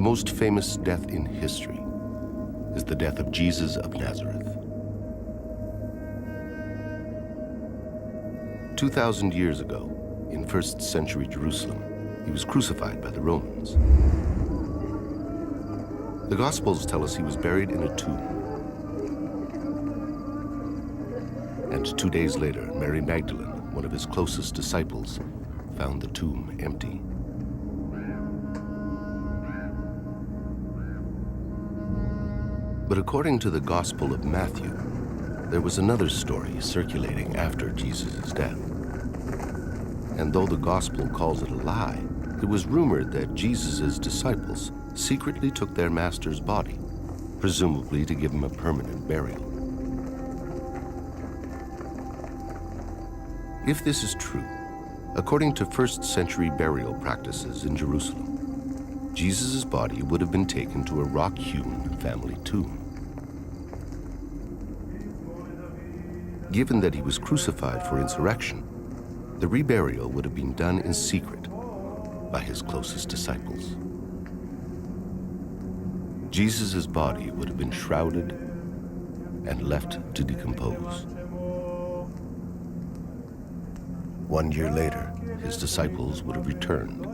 The most famous death in history is the death of Jesus of Nazareth. 2,000 years ago, in 1st century Jerusalem, he was crucified by the Romans. The Gospels tell us he was buried in a tomb. And 2 days later, Mary Magdalene, one of his closest disciples, found the tomb empty. But according to the Gospel of Matthew, there was another story circulating after Jesus' death. And though the Gospel calls it a lie, it was rumored that Jesus' disciples secretly took their master's body, presumably to give him a permanent burial. If this is true, according to 1st century burial practices in Jerusalem, Jesus' body would have been taken to a rock-hewn family tomb. Given that he was crucified for insurrection, the reburial would have been done in secret by his closest disciples. Jesus' body would have been shrouded and left to decompose. 1 year later, his disciples would have returned,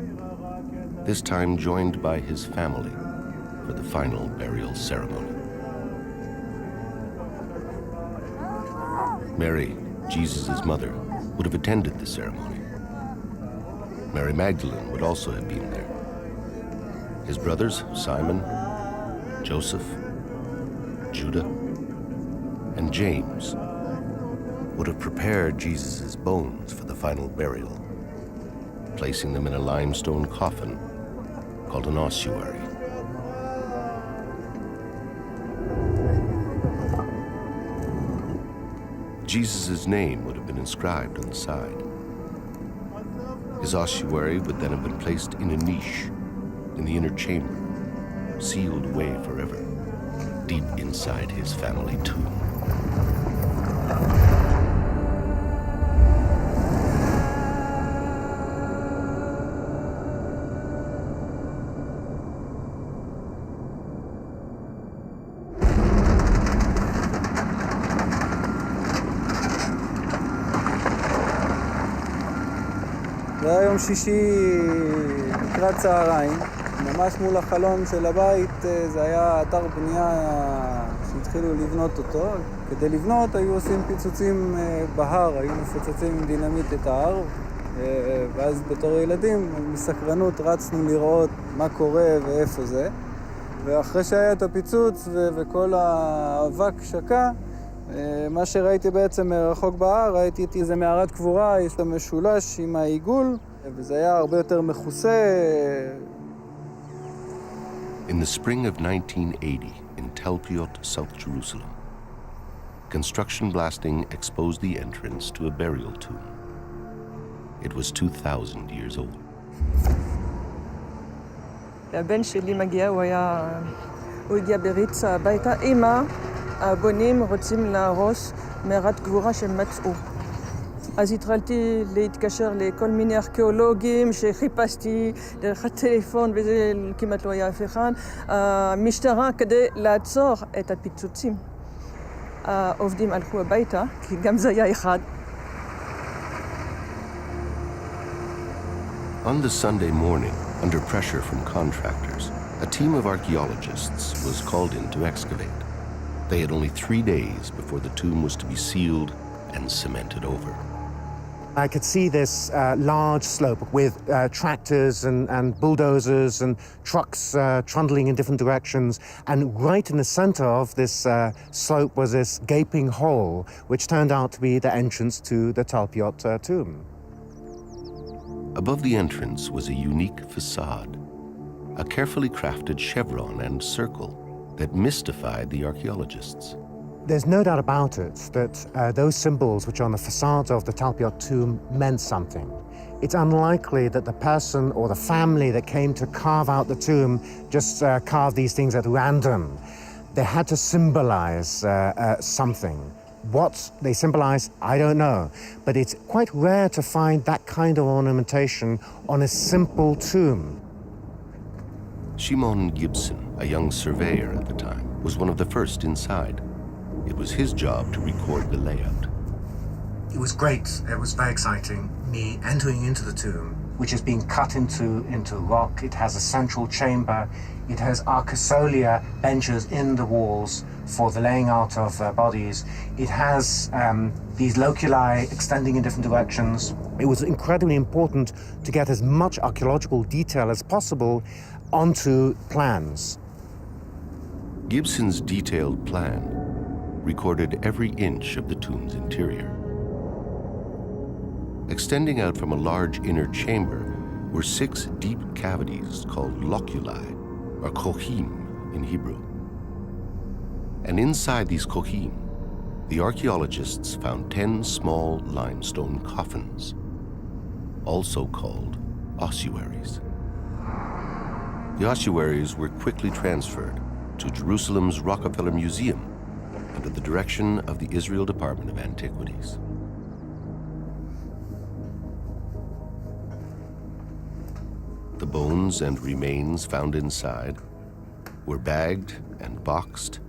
this time joined by his family for the final burial ceremony. Mary, Jesus' mother, would have attended the ceremony. Mary Magdalene would also have been there. His brothers, Simon, Joseph, Judah, and James would have prepared Jesus' bones for the final burial, placing them in a limestone coffin called an ossuary. Jesus' name would have been inscribed on the side. His ossuary would then have been placed in a niche in the inner chamber, sealed away forever, deep inside his family tomb. זה היה יום שישי לקראת צהריים, ממש מול החלון של הבית. זה היה אתר בנייה שהתחילו לבנות אותו. כדי לבנות היו עושים פיצוצים בהר, היו מפוצצים עם דינמיט את ההר, ואז בתור ילדים מסקרנות רצנו לראות מה קורה ואיפה זה. ואחרי שהיה את הפיצוץ וכל האבק שקע, מה שראיתי בעצם מרחוק בהר, ראיתי את איזה מערת קבורה, יש לה משולש עם העיגול, וזה היה הרבה יותר מכוסה. In the spring of 1980, in Tel Piot, South Jerusalem, construction blasting exposed the entrance to a burial tomb. It was 2,000 years old. הבן שלי מגיע, הוא הגיע בריצה הביתה. אמא, הבונים רוצים להרוס מערת גבורה שמצאו. אז התחלתי להתקשר לכל מיני ארכיאולוגים שחיפשתי דרך הטלפון, וזה כמעט לא היה אף אחד. המשטרה כדי לעצור את הפיצוצים. העובדים הלכו הביתה, כי גם זה היה אחד. On the Sunday morning, under pressure from contractors, a team of archaeologists was called in to excavate. They had only 3 days before the tomb was to be sealed and cemented over. I could see this large slope with tractors and bulldozers and trucks trundling in different directions. And right in the center of this slope was this gaping hole, which turned out to be the entrance to the Tel Piot tomb. Above the entrance was a unique facade, a carefully crafted chevron and circle that mystified the archaeologists. There's no doubt about it that those symbols which are on the facades of the Tel Piot tomb meant something. It's unlikely that the person or the family that came to carve out the tomb just carved these things at random. They had to symbolize something. What they symbolize, I don't know. But it's quite rare to find that kind of ornamentation on a simple tomb. Shimon Gibson, a young surveyor at the time, was one of the first inside. It was his job to record the layout. It was great. It was very exciting. Me entering into the tomb, which has been cut into rock. It has a central chamber. It has arcosolia benches in the walls for the laying out of bodies. It has these loculi extending in different directions. It was incredibly important to get as much archaeological detail as possible onto plans. Gibson's detailed plan recorded every inch of the tomb's interior. Extending out from a large inner chamber were 6 deep cavities called loculi, or kohim in Hebrew. And inside these kohim, the archaeologists found 10 small limestone coffins, also called ossuaries. The ossuaries were quickly transferred to Jerusalem's Rockefeller Museum under the direction of the Israel Department of Antiquities. The bones and remains found inside were bagged and boxed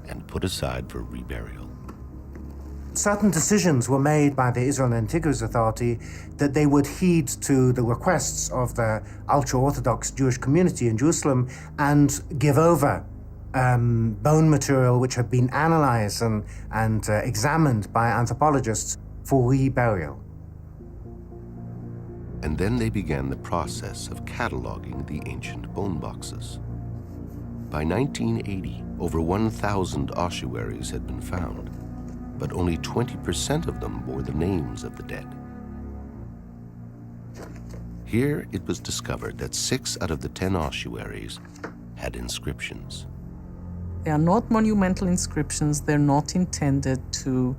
and put aside for reburial. Certain decisions were made by the Israel Antiquities Authority that they would heed to the requests of the ultra-Orthodox Jewish community in Jerusalem and give over bone material which had been analyzed and examined by anthropologists for reburial. And then they began the process of cataloging the ancient bone boxes. By 1980, over 1,000 ossuaries had been found, but only 20% of them bore the names of the dead. Here it was discovered that 6 out of the 10 ossuaries had inscriptions. They are not monumental inscriptions. They're not intended to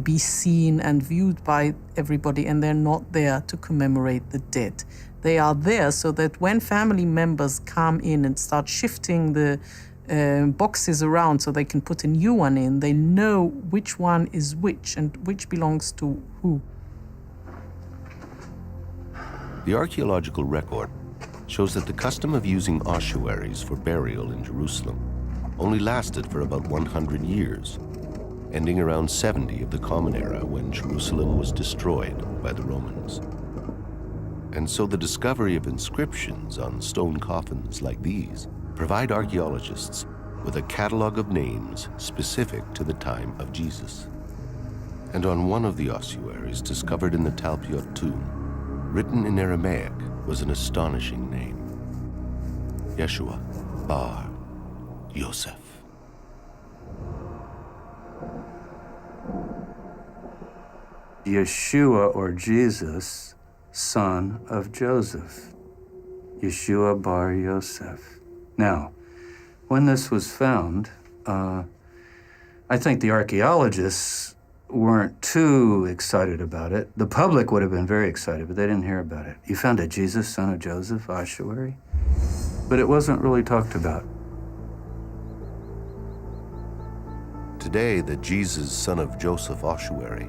be seen and viewed by everybody, and they're not there to commemorate the dead. They are there so that when family members come in and start shifting the boxes around so they can put a new one in, they know which one is which and which belongs to who. The archaeological record shows that the custom of using ossuaries for burial in Jerusalem only lasted for about 100 years, ending around 70 of the Common Era when Jerusalem was destroyed by the Romans. And so the discovery of inscriptions on stone coffins like these provide archaeologists with a catalog of names specific to the time of Jesus. And on one of the ossuaries discovered in the Talpiot tomb, written in Aramaic, was an astonishing name: Yeshua Bar Yosef. Yeshua, or Jesus, son of Joseph. Yeshua Bar Yosef. Now, when this was found, I think the archaeologists weren't too excited about it. The public would have been very excited, but they didn't hear about it. You found a Jesus, son of Joseph ossuary? But it wasn't really talked about. Today, the Jesus, son of Joseph ossuary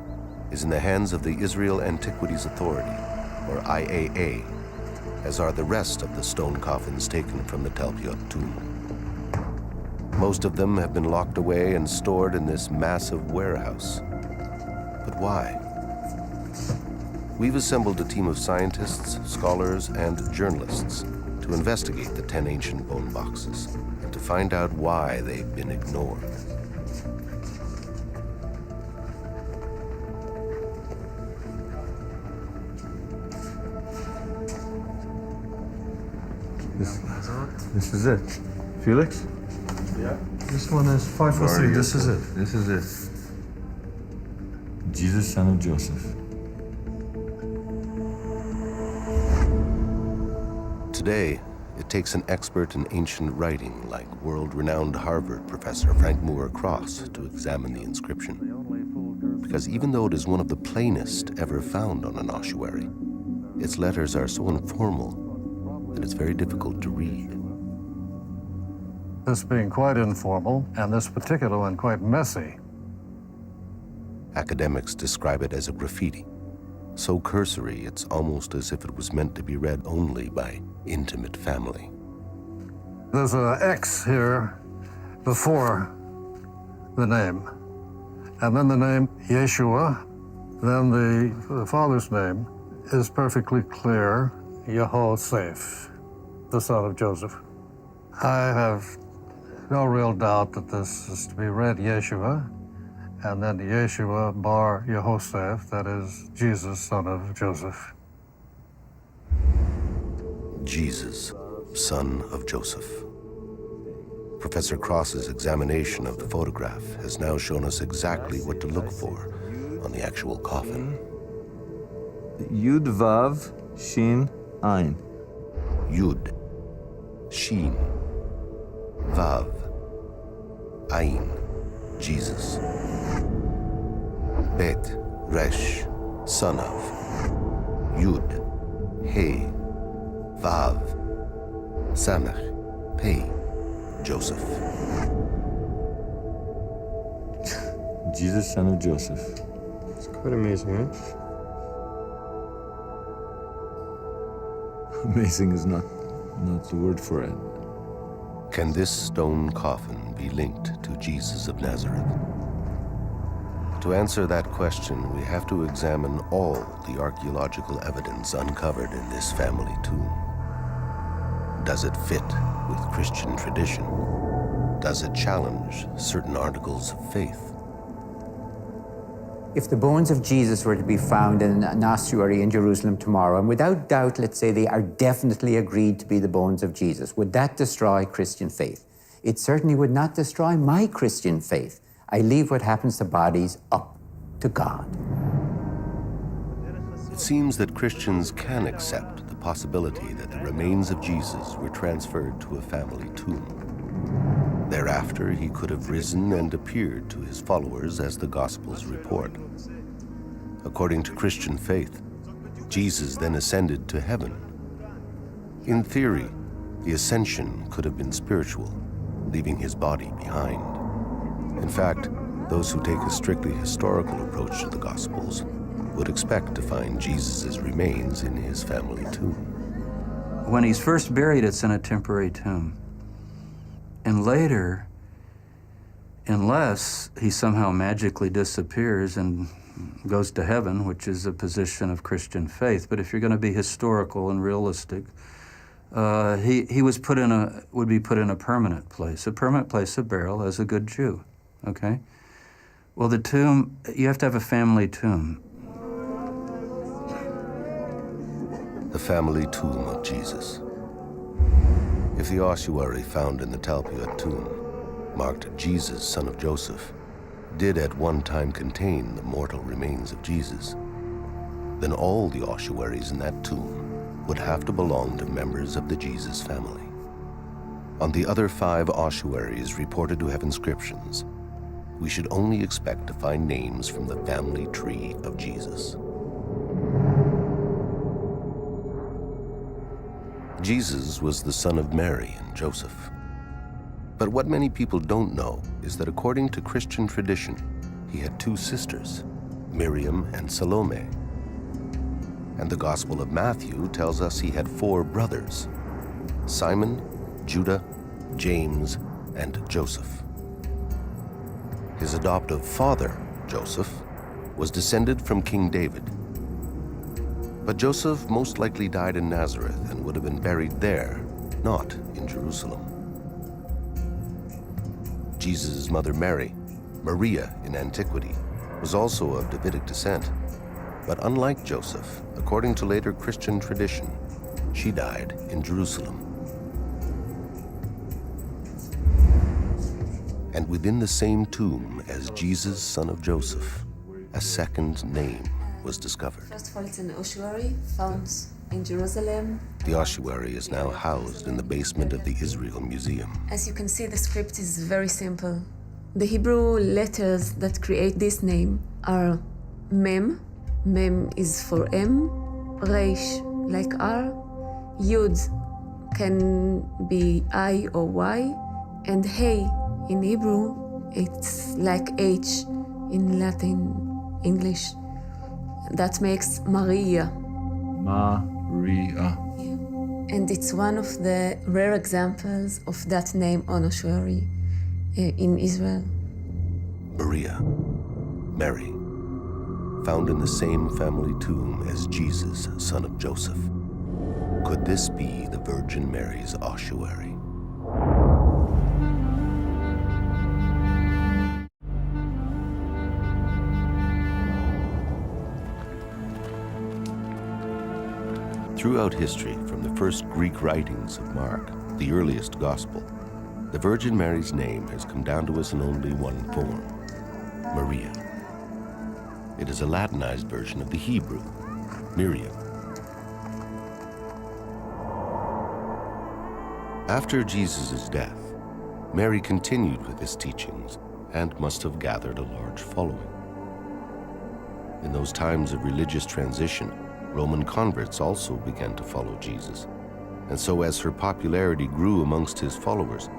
is in the hands of the Israel Antiquities Authority, or IAA, as are the rest of the stone coffins taken from the Talpiot tomb. Most of them have been locked away and stored in this massive warehouse. But why? We've assembled a team of scientists, scholars, and journalists to investigate the 10 ancient bone boxes and to find out why they've been ignored. This is it. Felix? Yeah. This one is 543. This is it. This is it. Jesus, son of Joseph. Today, it takes an expert in ancient writing like world-renowned Harvard professor Frank Moore Cross to examine the inscription. Because even though it is one of the plainest ever found on an ossuary, its letters are so informal that it's very difficult to read. This being quite informal, and this particular one quite messy. Academics describe it as a graffiti, so cursory it's almost as if it was meant to be read only by intimate family. There's an X here before the name. And then the name Yeshua, then the father's name is perfectly clear, Yehoseph, the son of Joseph. I have no real doubt that this is to be read Yeshua, and then Yeshua bar Yehoseph, that is Jesus, son of Joseph. Jesus, son of Joseph. Professor Cross's examination of the photograph has now shown us exactly what to look for on the actual coffin. Yud Vav Shin Ein. Yud, Shin, Vav, Ayin, Jesus. Bet, Resh, son of. Yud, He, Vav, Samech, Pei, Joseph. Jesus, son of Joseph. It's quite amazing, right? Amazing is not the word for it. Can this stone coffin be linked to Jesus of Nazareth? To answer that question, we have to examine all the archaeological evidence uncovered in this family tomb. Does it fit with Christian tradition? Does it challenge certain articles of faith? If the bones of Jesus were to be found in an ossuary in Jerusalem tomorrow, and without doubt, let's say they are definitely agreed to be the bones of Jesus, would that destroy Christian faith? It certainly would not destroy my Christian faith. I leave what happens to bodies up to God. It seems that Christians can accept the possibility that the remains of Jesus were transferred to a family tomb. Thereafter, he could have risen and appeared to his followers as the Gospels report. According to Christian faith, Jesus then ascended to heaven. In theory, the ascension could have been spiritual, leaving his body behind. In fact, those who take a strictly historical approach to the Gospels would expect to find Jesus' remains in his family tomb. When he's first buried, it's in a temporary tomb. And later, unless he somehow magically disappears and goes to heaven, which is a position of Christian faith, but if you're going to be historical and realistic, he would be put in a permanent place of burial as a good Jew, okay? Well, the tomb, you have to have a family tomb. The family tomb of Jesus. If the ossuary found in the Talpiot tomb, marked Jesus, son of Joseph, did at one time contain the mortal remains of Jesus, then all the ossuaries in that tomb would have to belong to members of the Jesus family. On the other 5 ossuaries reported to have inscriptions, we should only expect to find names from the family tree of Jesus. Jesus was the son of Mary and Joseph. But what many people don't know is that according to Christian tradition, he had 2 sisters, Miriam and Salome. And the Gospel of Matthew tells us he had 4 brothers, Simon, Judah, James, and Joseph. His adoptive father, Joseph, was descended from King David. But Joseph most likely died in Nazareth and would have been buried there, not in Jerusalem. Jesus' mother Mary, Maria in antiquity, was also of Davidic descent. But unlike Joseph, according to later Christian tradition, she died in Jerusalem. And within the same tomb as Jesus, son of Joseph, a second name was discovered. First of all, it's an ossuary found in Jerusalem. The ossuary is now housed in the basement of the Israel Museum. As you can see, the script is very simple. The Hebrew letters that create this name are Mem. Mem is for M. Reish, like R. Yud can be I or Y. And Hey in Hebrew, it's like H in Latin, English. That makes Maria. Maria. Yeah. And it's one of the rare examples of that name on ossuary in Israel. Maria, Mary, found in the same family tomb as Jesus, son of Joseph. Could this be the Virgin Mary's ossuary? Throughout history, from the first Greek writings of Mark, the earliest gospel, the Virgin Mary's name has come down to us in only one form, Maria. It is a Latinized version of the Hebrew, Miriam. After Jesus' death, Mary continued with his teachings and must have gathered a large following. In those times of religious transition, Roman converts also began to follow Jesus. And so as her popularity grew amongst his followers,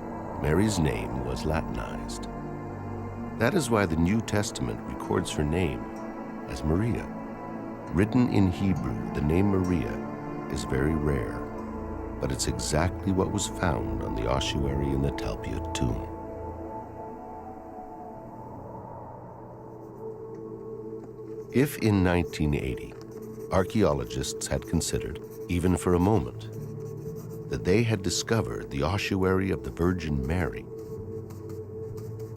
Mary's name was Latinized. That is why the New Testament records her name as Maria. Written in Hebrew, the name Maria is very rare, but it's exactly what was found on the ossuary in the Talpiot tomb. If in 1980, archaeologists had considered, even for a moment, that they had discovered the ossuary of the Virgin Mary,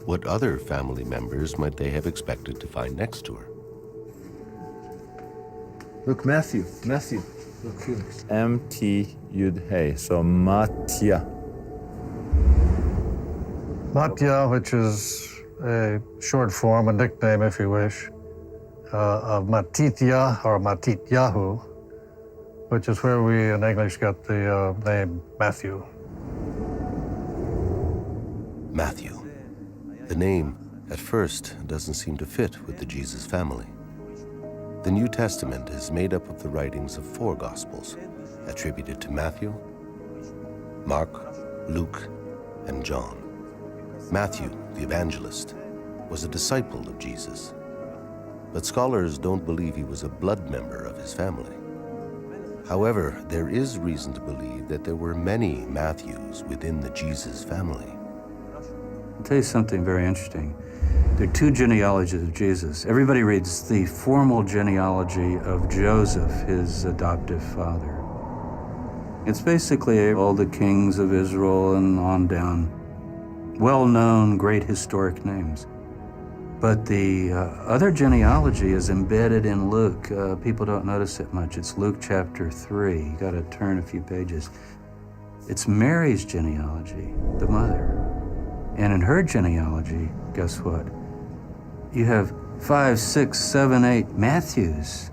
what other family members might they have expected to find next to her? Look, Matthew. Look here. M-T Yud Hey. So Matya. Matya, which is a short form, a nickname if you wish, of Matitya or Matityahu, which is where we in English got the name Matthew. Matthew. The name, at first, doesn't seem to fit with the Jesus family. The New Testament is made up of the writings of 4 Gospels, attributed to Matthew, Mark, Luke, and John. Matthew, the evangelist, was a disciple of Jesus, but scholars don't believe he was a blood member of his family. However, there is reason to believe that there were many Matthews within the Jesus family. I'll tell you something very interesting. There are 2 genealogies of Jesus. Everybody reads the formal genealogy of Joseph, his adoptive father. It's basically all the kings of Israel and on down. Well-known, great historic names. But the other genealogy is embedded in Luke. People don't notice it much. It's Luke chapter 3. You got to turn a few pages. It's Mary's genealogy, the mother. And in her genealogy, guess what? You have 5, 6, 7, 8 Matthews.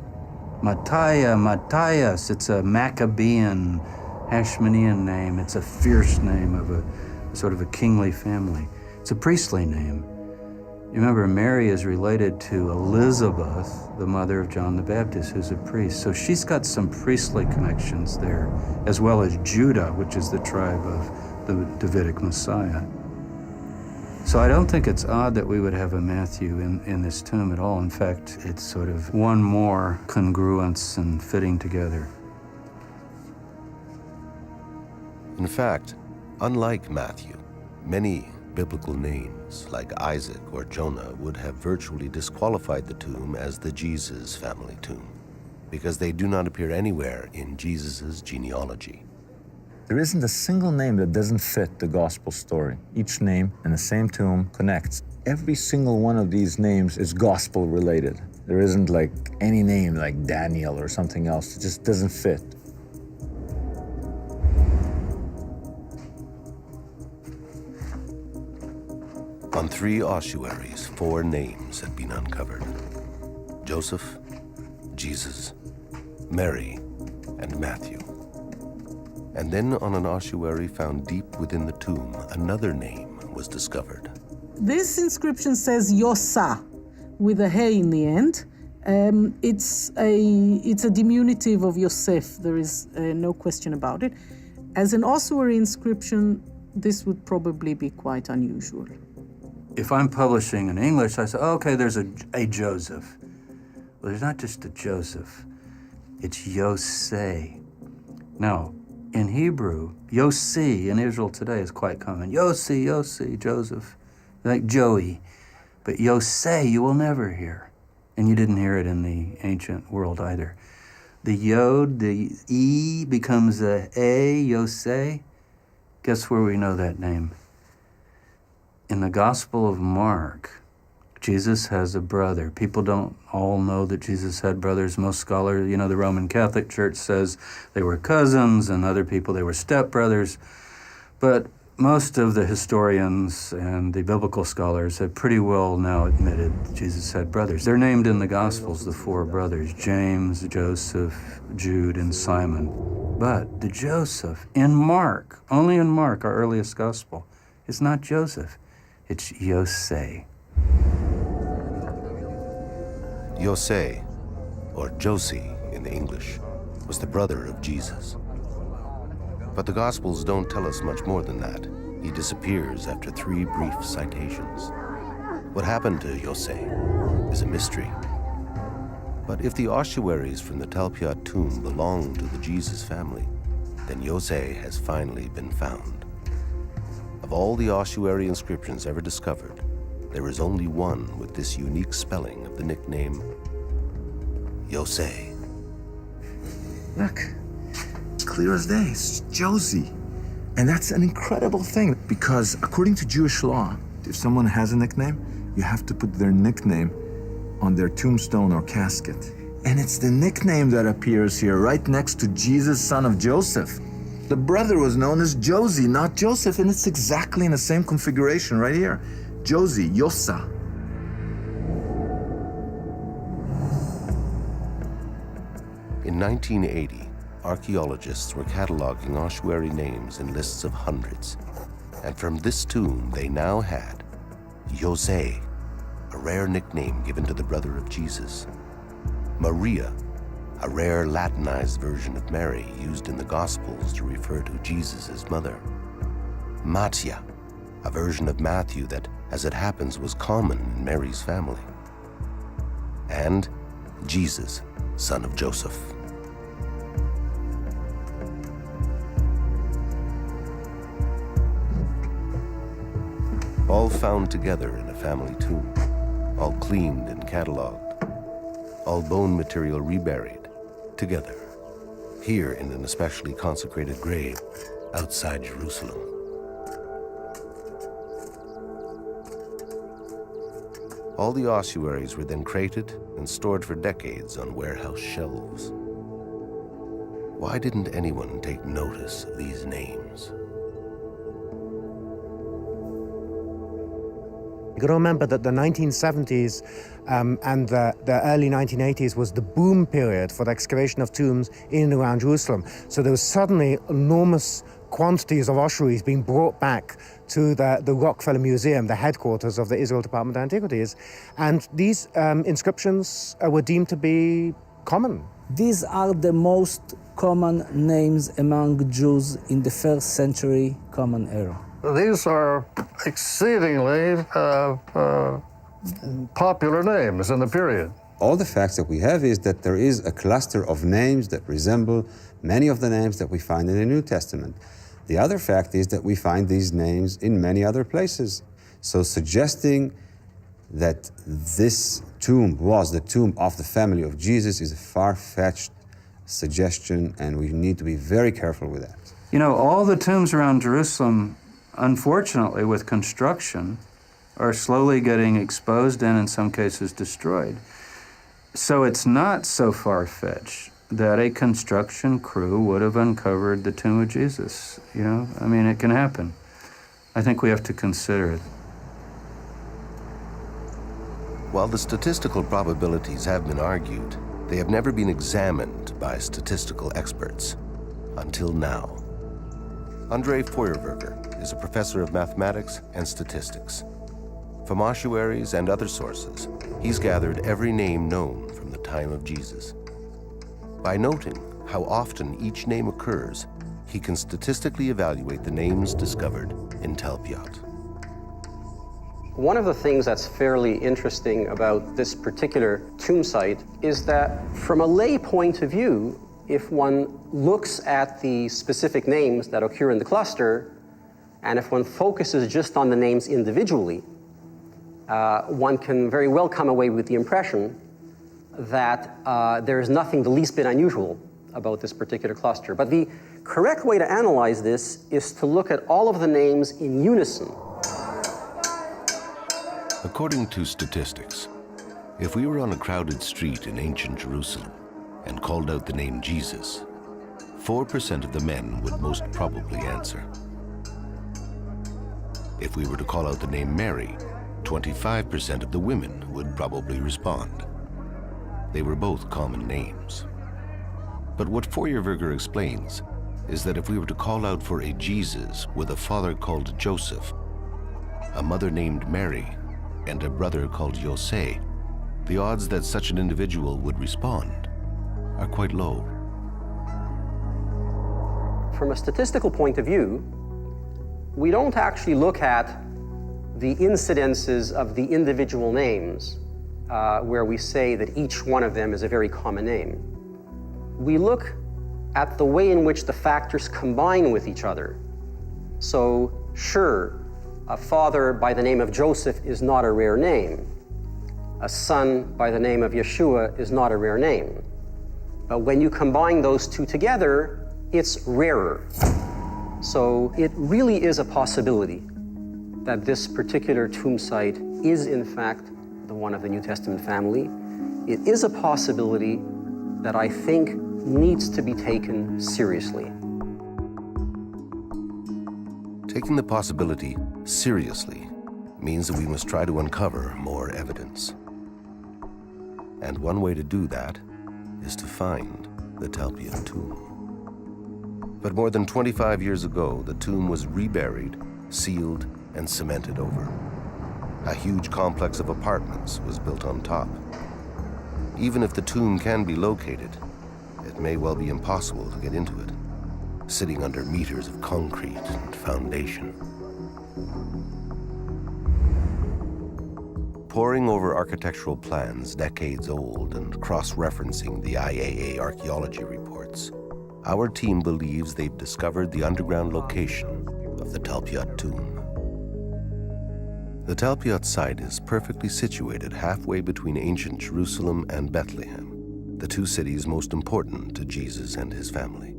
Matthias. It's a Maccabean, Hashmonean name. It's a fierce name of a sort of a kingly family. It's a priestly name. You remember, Mary is related to Elizabeth, the mother of John the Baptist, who's a priest. So she's got some priestly connections there, as well as Judah, which is the tribe of the Davidic Messiah. So I don't think it's odd that we would have a Matthew in this tomb at all. In fact, it's sort of one more congruence and fitting together. In fact, unlike Matthew, many biblical names like Isaac or Jonah would have virtually disqualified the tomb as the Jesus family tomb, because they do not appear anywhere in Jesus' genealogy. There isn't a single name that doesn't fit the gospel story. Each name in the same tomb connects. Every single one of these names is gospel related. There isn't like any name like Daniel or something else. It just doesn't fit. On 3 ossuaries, 4 names had been uncovered: Joseph, Jesus, Mary, and Matthew. And then on an ossuary found deep within the tomb, another name was discovered. This inscription says Yosa, with a hey in the end. It's a diminutive of Yosef. There is no question about it. As an ossuary inscription, this would probably be quite unusual. If I'm publishing in English, I say, okay, there's a Joseph. Well, there's not just a Joseph. It's Yosei. Now, In Hebrew, Yossi in Israel today is quite common. Yossi, Yossi, Joseph, like Joey. But Yosei you will never hear. And you didn't hear it in the ancient world either. The Yod, the E becomes a Yosei. Guess where we know that name? In the Gospel of Mark, Jesus has a brother. People don't all know that Jesus had brothers. Most scholars, the Roman Catholic Church says they were cousins, and other people they were stepbrothers. But most of the historians and the biblical scholars have pretty well now admitted Jesus had brothers. They're named in the Gospels, the four brothers, James, Joseph, Jude, and Simon. But the Joseph in Mark, only in Mark, our earliest Gospel, is not Joseph, it's Yosei. Yosei, or Josie in the English, was the brother of Jesus. But the Gospels don't tell us much more than that. He disappears after 3 brief citations. What happened to Yosei is a mystery. But if the ossuaries from the Talpiot tomb belong to the Jesus family, then Yosei has finally been found. Of all the ossuary inscriptions ever discovered, there is only one with this unique spelling of the nickname Yosei. Look, clear as day, it's Josie. And that's an incredible thing because according to Jewish law, if someone has a nickname, you have to put their nickname on their tombstone or casket. And it's the nickname that appears here right next to Jesus, son of Joseph. The brother was known as Josie, not Joseph, and it's exactly in the same configuration right here. Josie, Yosa. In 1980, archaeologists were cataloging ossuary names in lists of hundreds. And from this tomb, they now had Yosei, a rare nickname given to the brother of Jesus. Maria, a rare Latinized version of Mary used in the Gospels to refer to Jesus' mother. Mattia, a version of Matthew that, as it happens, was common in Mary's family. And Jesus, son of Joseph. All found together in a family tomb, all cleaned and cataloged, all bone material reburied together, here in an especially consecrated grave outside Jerusalem. All the ossuaries were then crated and stored for decades on warehouse shelves. Why didn't anyone take notice of these names? You got to remember that the 1970s and the early 1980s was the boom period for the excavation of tombs in and around Jerusalem. So there was suddenly enormous quantities of ossuaries being brought back to the Rockefeller Museum, the headquarters of the Israel Department of Antiquities. And these inscriptions were deemed to be common. These are the most common names among Jews in the 1st century Common Era. These are exceedingly popular names in the period. All the facts that we have is that there is a cluster of names that resemble many of the names that we find in the New Testament. The other fact is that we find these names in many other places. So suggesting that this tomb was the tomb of the family of Jesus is a far-fetched suggestion, and we need to be very careful with that. You know, all the tombs around Jerusalem, unfortunately, with construction, are slowly getting exposed and in some cases destroyed. So it's not so far-fetched that a construction crew would have uncovered the tomb of Jesus. You know, I mean, it can happen. I think we have to consider it. While the statistical probabilities have been argued, they have never been examined by statistical experts until now. Andrei Feuerwerker is a professor of mathematics and statistics. From ossuaries and other sources, he's gathered every name known from the time of Jesus. By noting how often each name occurs, he can statistically evaluate the names discovered in Talpiot. One of the things that's fairly interesting about this particular tomb site is that from a lay point of view, if one looks at the specific names that occur in the cluster, and if one focuses just on the names individually, one can very well come away with the impression that there is nothing the least bit unusual about this particular cluster. But the correct way to analyze this is to look at all of the names in unison. According to statistics, if we were on a crowded street in ancient Jerusalem and called out the name Jesus, 4% of the men would most probably answer. If we were to call out the name Mary, 25% of the women would probably respond. They were both common names. But what Feuerwerger explains is that if we were to call out for a Jesus with a father called Joseph, a mother named Mary, and a brother called Yosef, the odds that such an individual would respond are quite low. From a statistical point of view, we don't actually look at the incidences of the individual names where we say that each one of them is a very common name. We look at the way in which the factors combine with each other. So, sure, a father by the name of Joseph is not a rare name. A son by the name of Yeshua is not a rare name. But when you combine those two together, it's rarer. So it really is a possibility that this particular tomb site is in fact the one of the New Testament family. It is a possibility that I think needs to be taken seriously. Taking the possibility seriously means that we must try to uncover more evidence. And one way to do that is to find the Talpiot tomb. But more than 25 years ago, the tomb was reburied, sealed, and cemented over. A huge complex of apartments was built on top. Even if the tomb can be located, it may well be impossible to get into it, sitting under meters of concrete and foundation. Poring over architectural plans decades old and cross-referencing the IAA archaeology reports, our team believes they've discovered the underground location of the Talpiot tomb. The Talpiot site is perfectly situated halfway between ancient Jerusalem and Bethlehem, the two cities most important to Jesus and his family.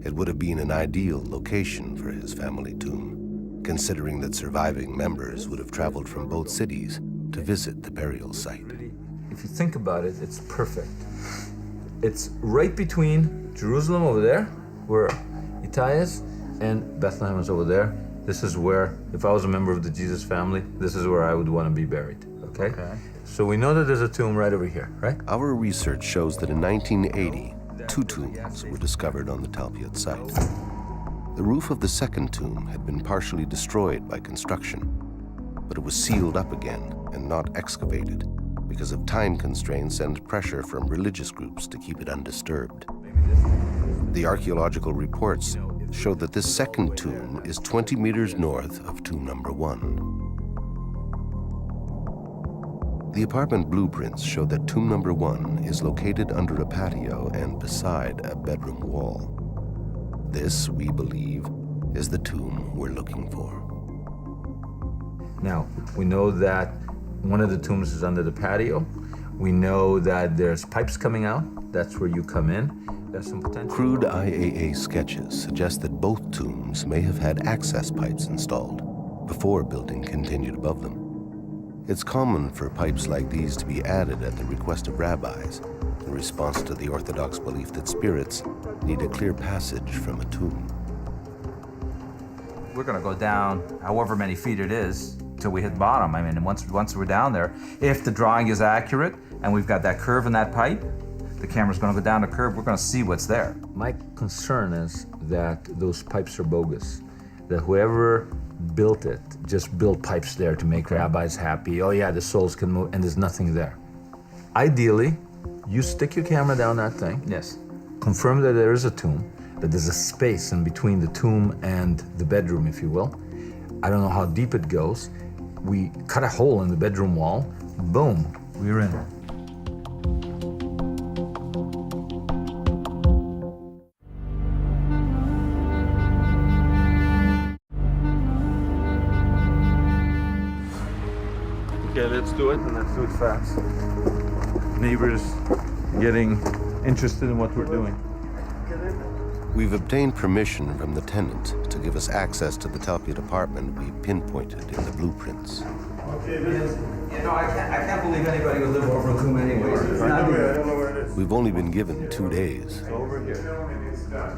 It would have been an ideal location for his family tomb, considering that surviving members would have traveled from both cities to visit the burial site. If you think about it, it's perfect. It's right between Jerusalem over there, where Itai is, and Bethlehem is over there. This is where, if I was a member of the Jesus family, this is where I would want to be buried, okay? So we know that there's a tomb right over here, right? Our research shows that in 1980, 2 tombs were discovered on the Talpiot site. The roof of the second tomb had been partially destroyed by construction, but it was sealed up again and not excavated because of time constraints and pressure from religious groups to keep it undisturbed. The archaeological reports show that this second tomb is 20 meters north of tomb number 1. The apartment blueprints show that tomb number 1 is located under a patio and beside a bedroom wall. This, we believe, is the tomb we're looking for. Now, we know that one of the tombs is under the patio. We know that there's pipes coming out. That's where you come in. There's some potential. Crude IAA sketches suggest that both tombs may have had access pipes installed before building continued above them. It's common for pipes like these to be added at the request of rabbis in response to the Orthodox belief that spirits need a clear passage from a tomb. We're going to go down however many feet it is till we hit bottom. I mean, once we're down there, if the drawing is accurate and we've got that curve in that pipe, the camera's going to go down the curve, we're going to see what's there. My concern is that those pipes are bogus, that whoever built it just built pipes there to make rabbis happy. Oh yeah, the souls can move, and there's nothing there. Ideally, you stick your camera down that thing. Yes. Confirm that there is a tomb, that there's a space in between the tomb and the bedroom, if you will. I don't know how deep it goes. We cut a hole in the bedroom wall, boom, we're in. Okay, let's do it, and let's do it fast. Neighbors getting interested in what we're doing. We've obtained permission from the tenant to give us access to the Talpiot apartment we pinpointed in the blueprints. I can't believe anybody would live over Room anyways. It's not here. I don't know where it is. We've only been given 2 days. It's over here.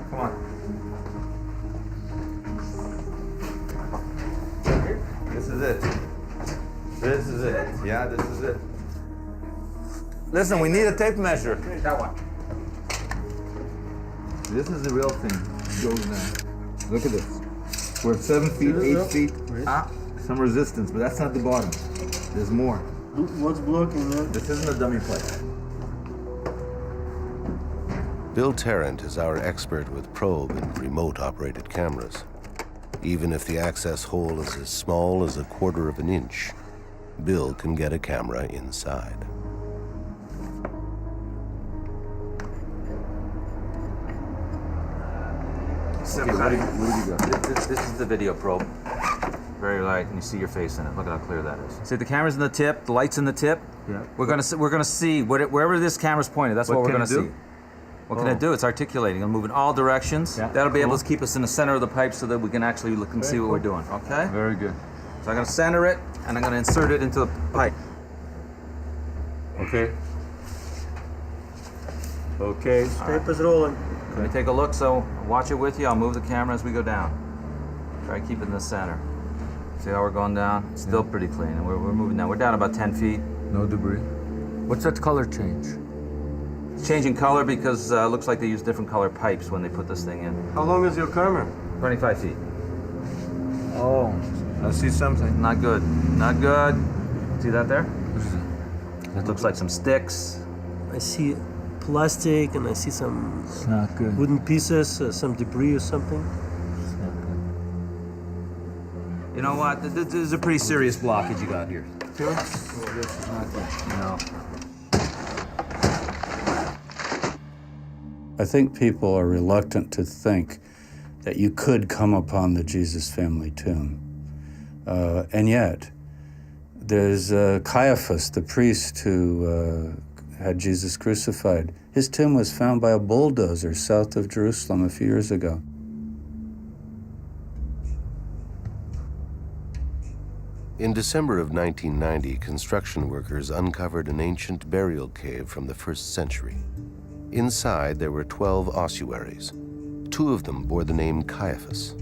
Come on. This is it. This is it. Yeah, this is it. Listen, we need a tape measure. That one. This is the real thing. Goes now. Look at this. We're at 7 feet, 8 feet. Some resistance, but that's not the bottom. There's more. What's blocking that? This isn't a dummy plate. Bill Tarrant is our expert with probe and remote-operated cameras. Even if the access hole is as small as 1/4 of an inch, Bill can get a camera inside. Okay, what do you got? This is the video probe. Very light, and you see your face in it. Look at how clear that is. See, the camera's in the tip, the light's in the tip. Yeah. We're gonna see wherever this camera's pointed. That's what we're gonna see. What can it do? It's articulating. It'll move in all directions. Yeah. That'll be able to keep us in the center of the pipe so that we can actually look and see what we're doing. Okay? Very good. So I'm gonna center it, and I'm gonna insert it into the pipe. Okay. Okay. Tape is rolling. Let me take a look, so watch it with you. I'll move the camera as we go down. Try to keep it in the center. See how we're going down? It's still pretty clean, and we're moving down. We're down about 10 feet. No debris. What's that color change? It's changing color because it looks like they use different color pipes when they put this thing in. How long is your camera? 25 feet. Oh, I see something. Not good. Not good. See that there? It looks like some sticks. I see plastic and I see some It's not good. wooden pieces, some debris or something. You know what? This is a pretty serious blockage you got here. This is not good. No. I think people are reluctant to think that you could come upon the Jesus family tomb. And yet, there's Caiaphas, the priest who had Jesus crucified. His tomb was found by a bulldozer south of Jerusalem a few years ago. In December of 1990, construction workers uncovered an ancient burial cave from the 1st century. Inside, there were 12 ossuaries. 2 of them bore the name Caiaphas.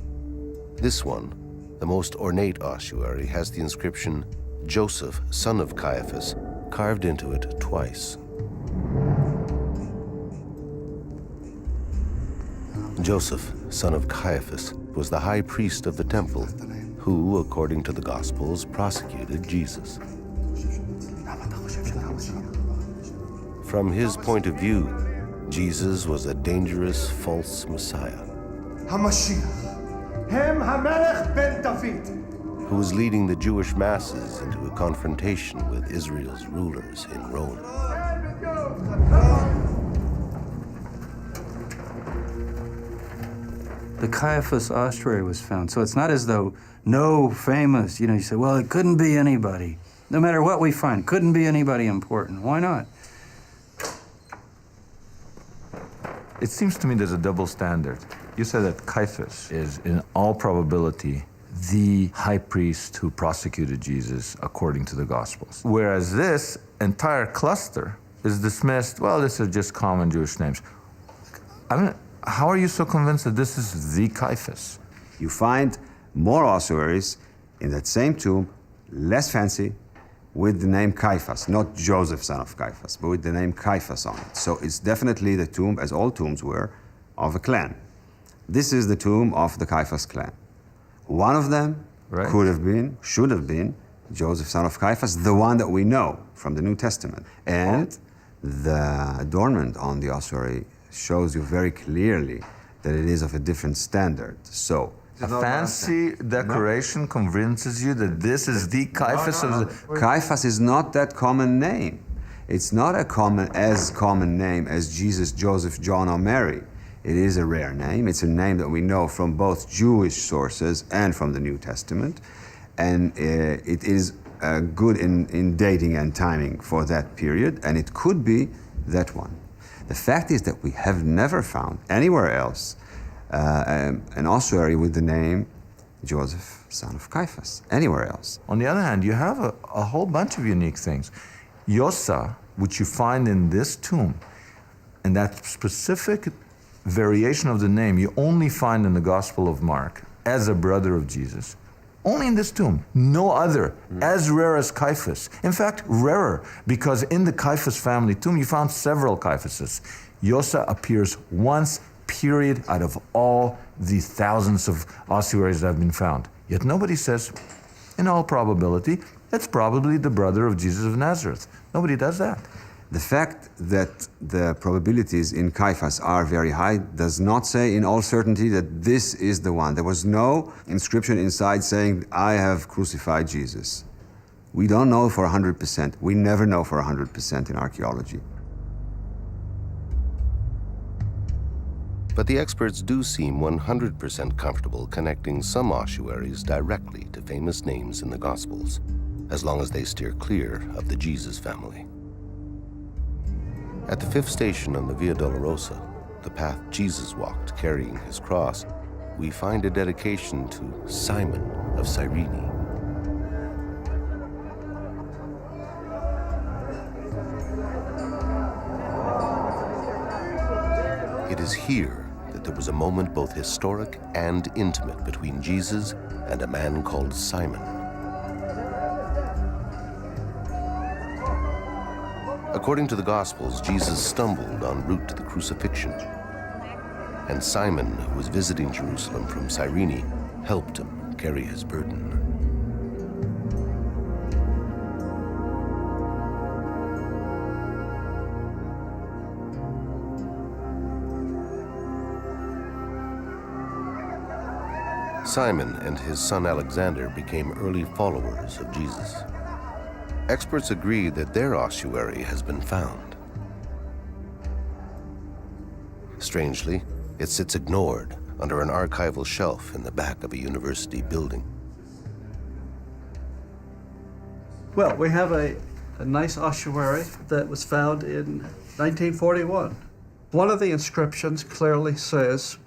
This one, the most ornate ossuary, has the inscription, Joseph, son of Caiaphas, carved into it twice. Joseph, son of Caiaphas, was the high priest of the temple, who, according to the Gospels, prosecuted Jesus. From his point of view, Jesus was a dangerous false Messiah who was leading the Jewish masses into a confrontation with Israel's rulers in Rome. The Caiaphas ossuary was found. So it's not as though no famous, you say, well, it couldn't be anybody. No matter what we find, couldn't be anybody important. Why not? It seems to me there's a double standard. You said that Caiaphas is, in all probability, the high priest who prosecuted Jesus according to the Gospels. Whereas this entire cluster is dismissed, well, this is just common Jewish names. I mean, how are you so convinced that this is the Caiaphas? You find more ossuaries in that same tomb, less fancy, with the name Caiaphas, not Joseph, son of Caiaphas, but with the name Caiaphas on it. So it's definitely the tomb, as all tombs were, of a clan. This is the tomb of the Caiaphas clan. One of them could have been, should have been, Joseph, son of Caiaphas, the one that we know from the New Testament. And the adornment on the ossuary shows you very clearly that it is of a different standard. So, a fancy decoration convinces you that this is the Caiaphas of the... Caiaphas is not that common name. It's not as common name as Jesus, Joseph, John, or Mary. It is a rare name. It's a name that we know from both Jewish sources and from the New Testament. And it is good in dating and timing for that period, and it could be that one. The fact is that we have never found anywhere else an ossuary with the name Joseph, son of Caiaphas, anywhere else. On the other hand, you have a whole bunch of unique things. Yosa, which you find in this tomb, and that specific variation of the name you only find in the Gospel of Mark as a brother of Jesus. Only in this tomb, no other, as rare as Caiaphas. In fact, rarer, because in the Caiaphas family tomb, you found several Caiaphases. Yosa appears once, period, out of all the thousands of ossuaries that have been found. Yet nobody says, in all probability, it's probably the brother of Jesus of Nazareth. Nobody does that. The fact that the probabilities in Caiaphas are very high does not say in all certainty that this is the one. There was no inscription inside saying, I have crucified Jesus. We don't know for 100%. We never know for 100% in archaeology. But the experts do seem 100% comfortable connecting some ossuaries directly to famous names in the Gospels, as long as they steer clear of the Jesus family. At the fifth station on the Via Dolorosa, the path Jesus walked carrying his cross, we find a dedication to Simon of Cyrene. It is here that there was a moment both historic and intimate between Jesus and a man called Simon. According to the Gospels, Jesus stumbled en route to the crucifixion, and Simon, who was visiting Jerusalem from Cyrene, helped him carry his burden. Simon and his son Alexander became early followers of Jesus. Experts agree that their ossuary has been found. Strangely, it sits ignored under an archival shelf in the back of a university building. Well, we have a nice ossuary that was found in 1941. One of the inscriptions clearly says,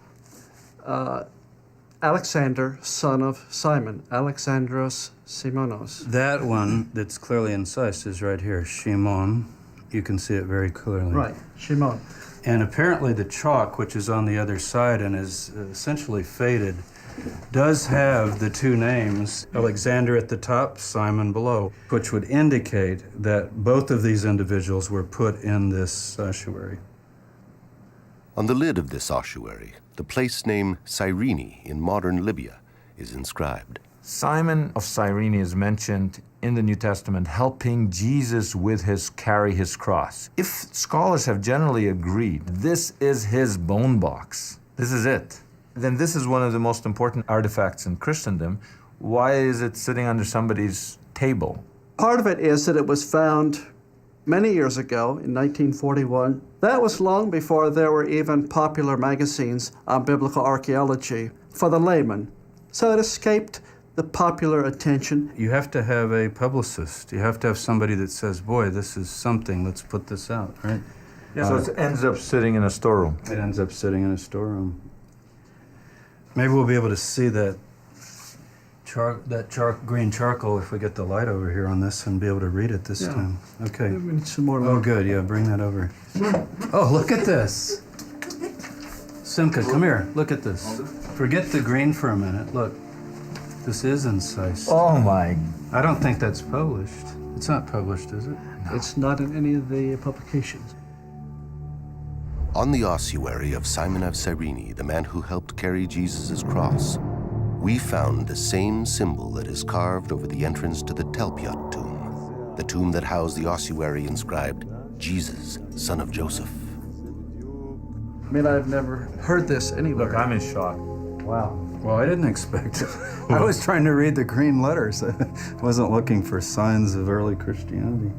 Alexander, son of Simon, Alexandros Simonos. That one that's clearly incised is right here, Shimon. You can see it very clearly. Right, Shimon. And apparently the chalk, which is on the other side and is essentially faded, does have the two names, Alexander at the top, Simon below, which would indicate that both of these individuals were put in this ossuary. On the lid of this ossuary, the place name Cyrene in modern Libya is inscribed. Simon of Cyrene is mentioned in the New Testament helping Jesus carry his cross. If scholars have generally agreed this is his bone box, this is it, then this is one of the most important artifacts in Christendom. Why is it sitting under somebody's table? Part of it is that it was found many years ago in 1941. That was long before there were even popular magazines on biblical archaeology for the layman. So it escaped the popular attention. You have to have a publicist. You have to have somebody that says, boy, this is something, let's put this out, right? Yeah. So it ends up sitting in a storeroom. It ends up sitting in a storeroom. Maybe we'll be able to see that green charcoal if we get the light over here on this and be able to read it this time. Okay. We need some more light. Oh, good. Yeah, bring that over. Oh, look at this. Simca, come here. Look at this. Forget the green for a minute. Look. This is incised. Oh, my. I don't think that's published. It's not published, is it? No. It's not in any of the publications. On the ossuary of Simon of Cyrene, the man who helped carry Jesus' cross, we found the same symbol that is carved over the entrance to the Talpiot tomb, the tomb that housed the ossuary inscribed, Jesus, son of Joseph. I mean, I've never heard this anywhere. Look, I'm in shock. Wow. Well, I didn't expect it. I was trying to read the green letters. I wasn't looking for signs of early Christianity.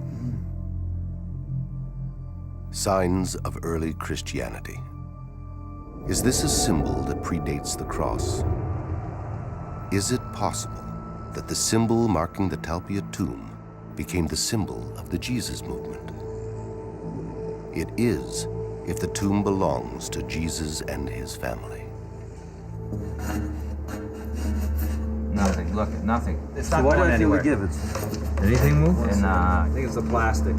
Signs of early Christianity. Is this a symbol that predates the cross? Is it possible that the symbol marking the Talpiot tomb became the symbol of the Jesus movement. It is if the tomb belongs to Jesus and his family. Nothing. Look, nothing. It's not what going else do we anywhere. give it? Anything move? And I think it's the plastic.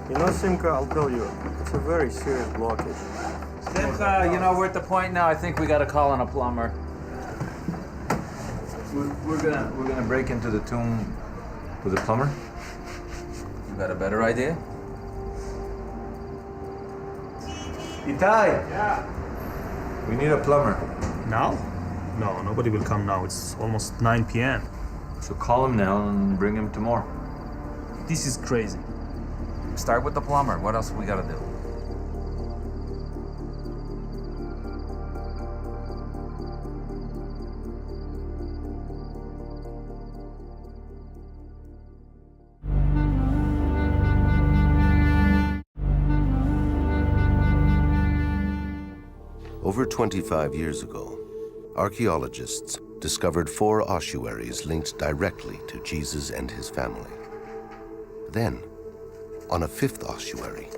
You know, Simcha, I'll tell you, it's a very serious blockage. Simcha, you know, we're at the point now, I think we got to call in a plumber. We're gonna break into the tomb with a plumber. You got a better idea? Itai! Yeah. We need a plumber. Now? No, nobody will come now. It's almost 9 p.m. So call him now and bring him tomorrow. This is crazy. Start with the plumber. What else we gotta do? Over 25 years ago, archaeologists discovered 4 ossuaries linked directly to Jesus and his family. Then, on a 5th ossuary,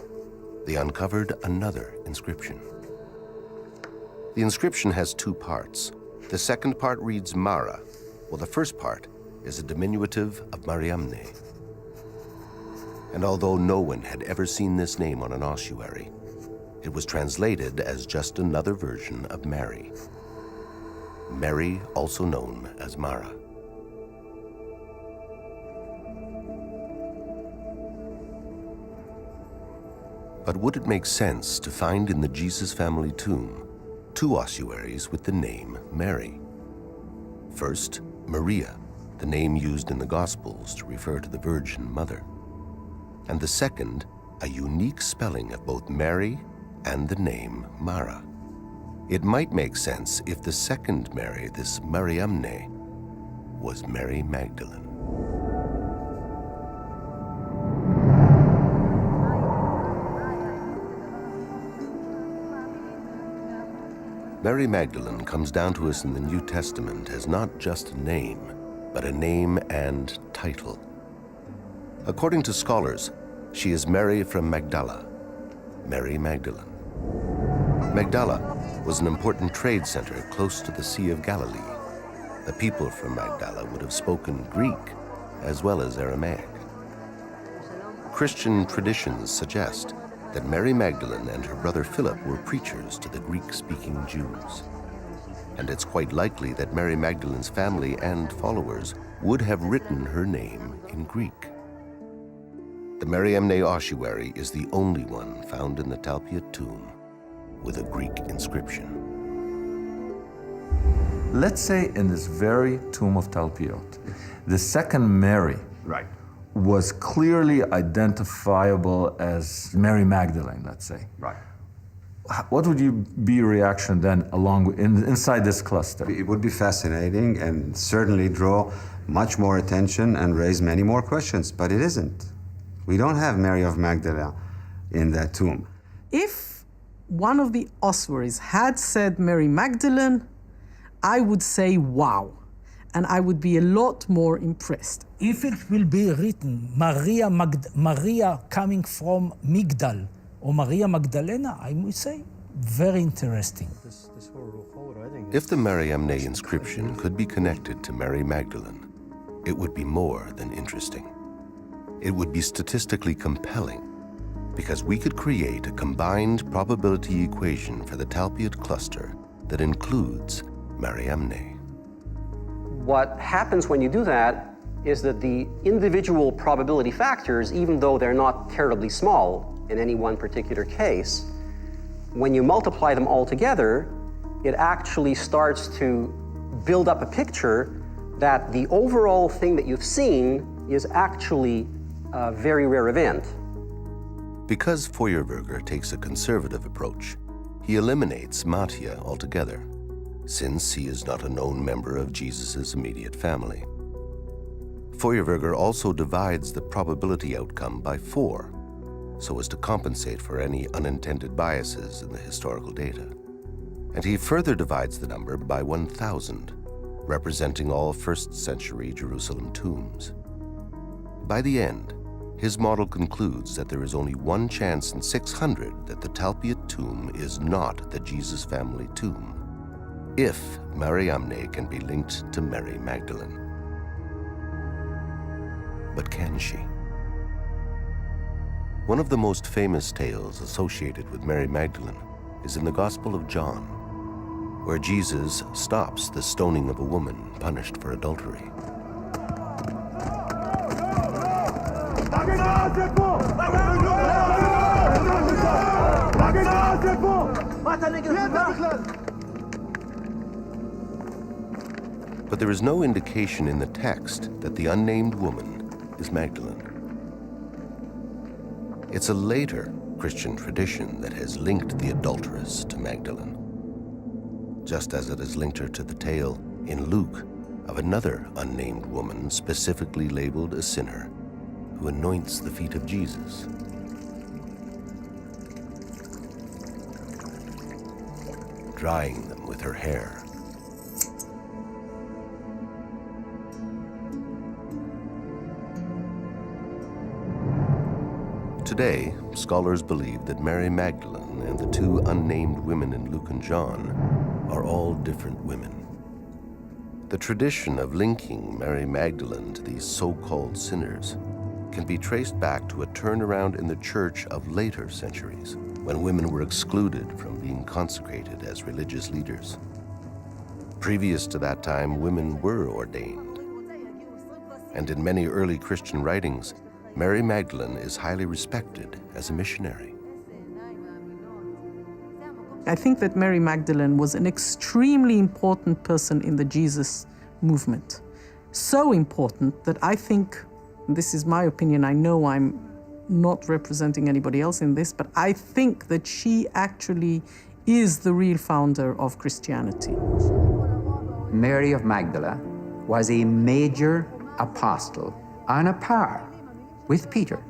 they uncovered another inscription. The inscription has 2 parts. The second part reads Mara, while the first part is a diminutive of Mariamne. And although no one had ever seen this name on an ossuary, it was translated as just another version of Mary. Mary, also known as Mara. But would it make sense to find in the Jesus family tomb 2 ossuaries with the name Mary? First, Maria, the name used in the Gospels to refer to the Virgin Mother. And the second, a unique spelling of both Mary and the name Mara. It might make sense if the second Mary, this Mariamne, was Mary Magdalene. Mary Magdalene comes down to us in the New Testament as not just a name, but a name and title. According to scholars, she is Mary from Magdala, Mary Magdalene. Magdala was an important trade center close to the Sea of Galilee. The people from Magdala would have spoken Greek as well as Aramaic. Christian traditions suggest that Mary Magdalene and her brother Philip were preachers to the Greek-speaking Jews. And it's quite likely that Mary Magdalene's family and followers would have written her name in Greek. The Mariamne ossuary is the only one found in the Talpiot tomb with a Greek inscription. Let's say in this very tomb of Talpiot, the second Mary was clearly identifiable as Mary Magdalene, let's say. Right. What would be your reaction then inside this cluster? It would be fascinating and certainly draw much more attention and raise many more questions, but it isn't. We don't have Mary of Magdala in that tomb. If one of the ossuaries had said Mary Magdalene, I would say wow, and I would be a lot more impressed. If it will be written Maria coming from Migdal or Maria Magdalena, I would say very interesting. If the Mariamne inscription could be connected to Mary Magdalene, it would be more than interesting. It would be statistically compelling because we could create a combined probability equation for the Talpiot cluster that includes Mariamne. What happens when you do that is that the individual probability factors, even though they're not terribly small in any one particular case, when you multiply them all together, it actually starts to build up a picture that the overall thing that you've seen is actually a very rare event. Because Feuerberger takes a conservative approach, He eliminates Mattia altogether, since he is not a known member of Jesus' immediate family. Feuerwerger also divides the probability outcome by 4, so as to compensate for any unintended biases in the historical data. And he further divides the number by 1,000, representing all 1st century Jerusalem tombs. By the end, his model concludes that there is only 1 chance in 600 that the Talpiot tomb is not the Jesus family tomb, if Mariamne can be linked to Mary Magdalene. But can she? One of the most famous tales associated with Mary Magdalene is in the Gospel of John, where Jesus stops the stoning of a woman punished for adultery. But there is no indication in the text that the unnamed woman is Magdalene. It's a later Christian tradition that has linked the adulteress to Magdalene, just as it has linked her to the tale in Luke of another unnamed woman specifically labeled a sinner who anoints the feet of Jesus. Drying them with her hair. Today, scholars believe that Mary Magdalene and the 2 unnamed women in Luke and John are all different women. The tradition of linking Mary Magdalene to these so-called sinners can be traced back to a turnaround in the church of later centuries, when women were excluded from being consecrated as religious leaders. Previous to that time, women were ordained. And in many early Christian writings, Mary Magdalene is highly respected as a missionary. I think that Mary Magdalene was an extremely important person in the Jesus movement. So important that I think, this is my opinion, I know I'm not representing anybody else in this, but I think that she actually is the real founder of Christianity. Mary of Magdala was a major apostle on a par with Peter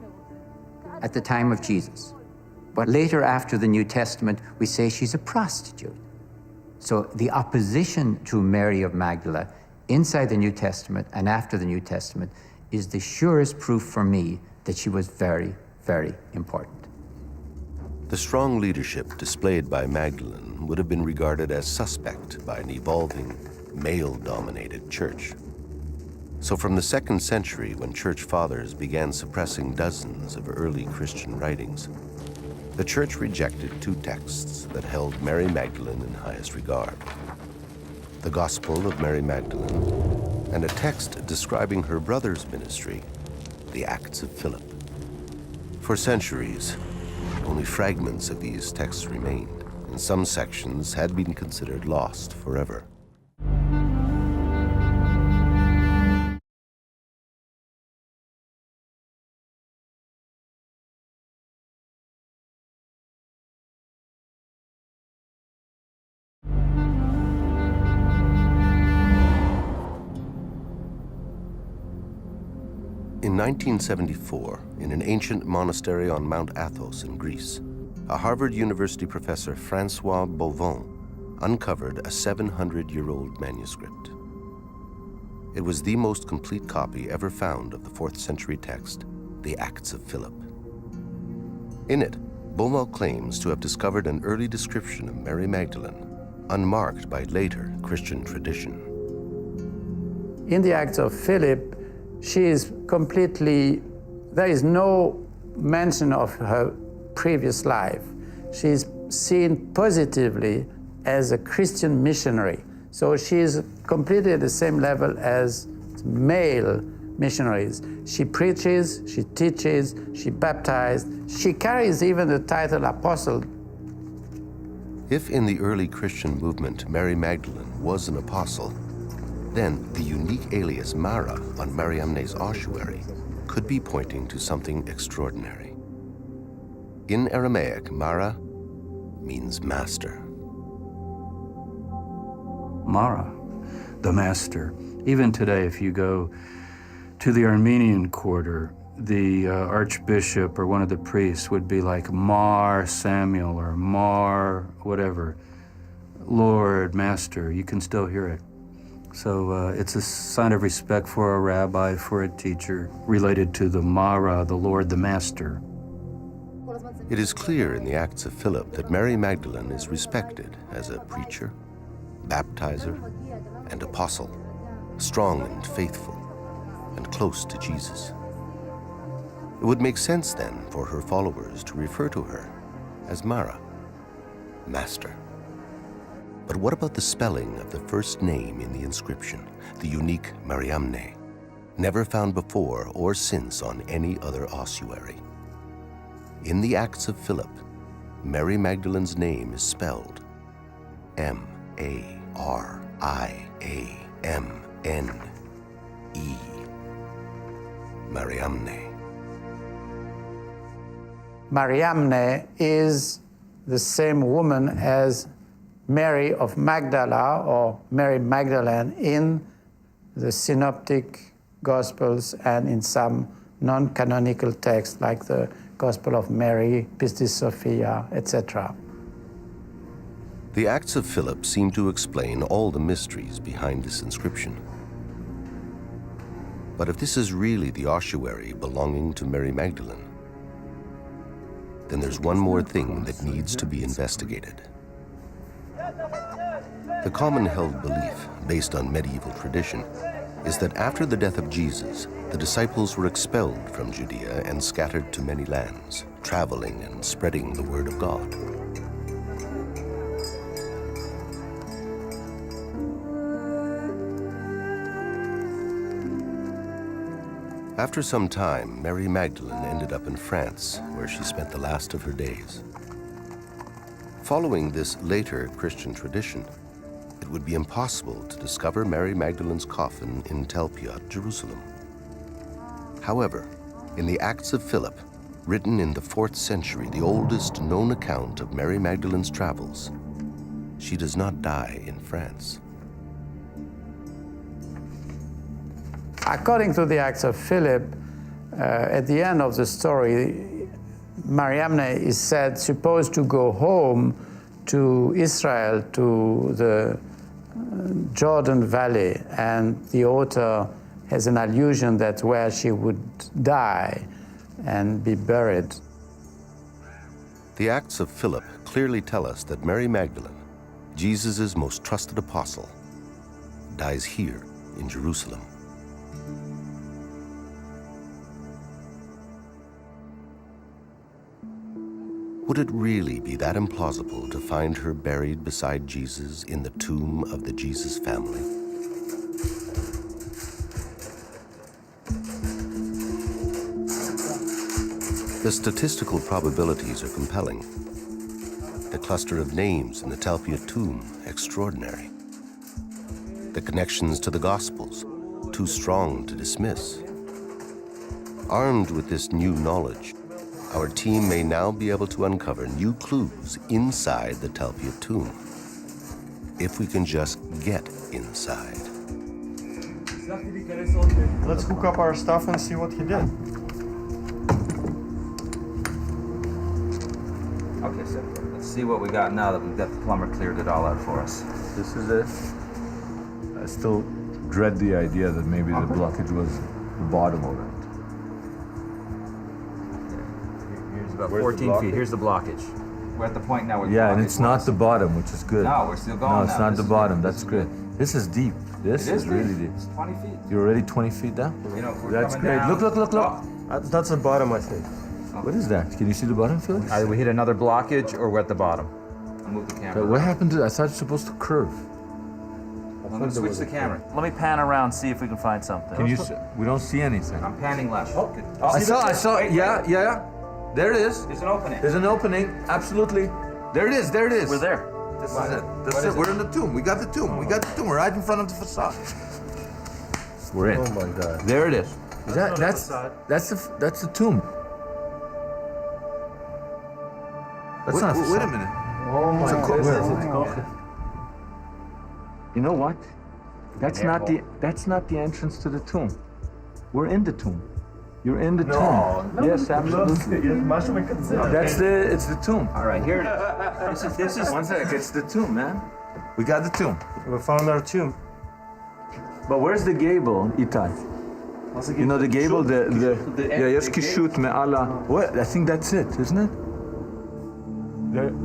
at the time of Jesus. But later, after the New Testament, we say she's a prostitute. So the opposition to Mary of Magdala inside the New Testament and after the New Testament is the surest proof for me that she was very, very important. The strong leadership displayed by Magdalene would have been regarded as suspect by an evolving, male-dominated church. So from the 2nd century, when church fathers began suppressing dozens of early Christian writings, the church rejected 2 texts that held Mary Magdalene in highest regard: the Gospel of Mary Magdalene and a text describing her brother's ministry, the Acts of Philip. For centuries, only fragments of these texts remained, and some sections had been considered lost forever. In 1974, in an ancient monastery on Mount Athos in Greece, a Harvard University professor, Francois Bovon, uncovered a 700-year-old manuscript. It was the most complete copy ever found of the 4th century text, the Acts of Philip. In it, Bovon claims to have discovered an early description of Mary Magdalene, unmarked by later Christian tradition. In the Acts of Philip, she is completely, there is no mention of her previous life. She is seen positively as a Christian missionary. So she is completely at the same level as male missionaries. She preaches, she teaches, she baptizes. She carries even the title apostle. If in the early Christian movement Mary Magdalene was an apostle, then the unique alias Mara on Mariamne's ossuary could be pointing to something extraordinary. In Aramaic, Mara means master. Mara, the master. Even today, if you go to the Armenian quarter, the archbishop or one of the priests would be like Mar Samuel or Mar whatever, Lord, Master. You can still hear it. So it's a sign of respect for a rabbi, for a teacher, related to the Mara, the Lord, the Master. It is clear in the Acts of Philip that Mary Magdalene is respected as a preacher, baptizer, and apostle, strong and faithful, and close to Jesus. It would make sense then for her followers to refer to her as Mara, Master. But what about the spelling of the first name in the inscription, the unique Mariamne, never found before or since on any other ossuary? In the Acts of Philip, Mary Magdalene's name is spelled M-A-R-I-A-M-N-E, Mariamne. Mariamne is the same woman as Mary of Magdala or Mary Magdalene in the Synoptic Gospels and in some non-canonical texts like the Gospel of Mary, Pistis Sophia, etc. The Acts of Philip seem to explain all the mysteries behind this inscription. But if this is really the ossuary belonging to Mary Magdalene, then there's one more thing that needs to be investigated. The common held belief, based on medieval tradition, is that after the death of Jesus, the disciples were expelled from Judea and scattered to many lands, traveling and spreading the word of God. After some time, Mary Magdalene ended up in France, where she spent the last of her days. Following this later Christian tradition, it would be impossible to discover Mary Magdalene's coffin in Tel Piot, Jerusalem. However, in the Acts of Philip, written in the 4th century, the oldest known account of Mary Magdalene's travels, she does not die in France. According to the Acts of Philip, at the end of the story, Mariamne is said supposed to go home to Israel, to the Jordan Valley, and the author has an allusion that's where she would die and be buried. The Acts of Philip clearly tell us that Mary Magdalene, Jesus' most trusted apostle, dies here in Jerusalem. Would it really be that implausible to find her buried beside Jesus in the tomb of the Jesus family? The statistical probabilities are compelling. The cluster of names in the Tel Piot tomb, extraordinary. The connections to the Gospels, too strong to dismiss. Armed with this new knowledge, our team may now be able to uncover new clues inside the Tel Piot tomb, if we can just get inside. Let's hook up our stuff and see what he did. Okay, so let's see what we got now that we've got the plumber cleared it all out for us. This is it. I still dread the idea that maybe the blockage was the bottom of it. Here's about 14 feet. Here's the blockage. We're at the point now where the Yeah, and blockage it's not was. the bottom, which is good. No, we're still going No, it's now. not This the is bottom. good. That's good. This is deep. This It is really deep. It's 20 feet. You're already 20 feet down? You know, we're That's coming great. down. Look. That's the bottom, I think. What is that? Can you see the bottom, Felix? Either we hit another blockage or we're at the bottom. I'll move the camera. What happened to? I thought it's supposed to curve. I'm going to switch the camera. Let me pan around, see if we can find something. Can you? We don't see anything. I'm panning left. I saw. Yeah. There it is. There's an opening. There's an opening. Absolutely. There it is. We're there. This is it. This is it. We're in the tomb. We got the tomb. We're right in front of the facade. We're in. Oh my God. There it is. That's the tomb. That's not a Wait a facade. minute. Oh my goodness, it's coffee. You know what? That's not the entrance to the tomb. We're in the tomb. You're in the tomb. Yes, absolutely. It's the tomb. All right, here it is. This is 1 sec. It's the tomb, man. We got the tomb. We found our tomb. But where's the gable, Itai? You know the gable, yes, kishut me'ala. What? I think that's it, isn't it?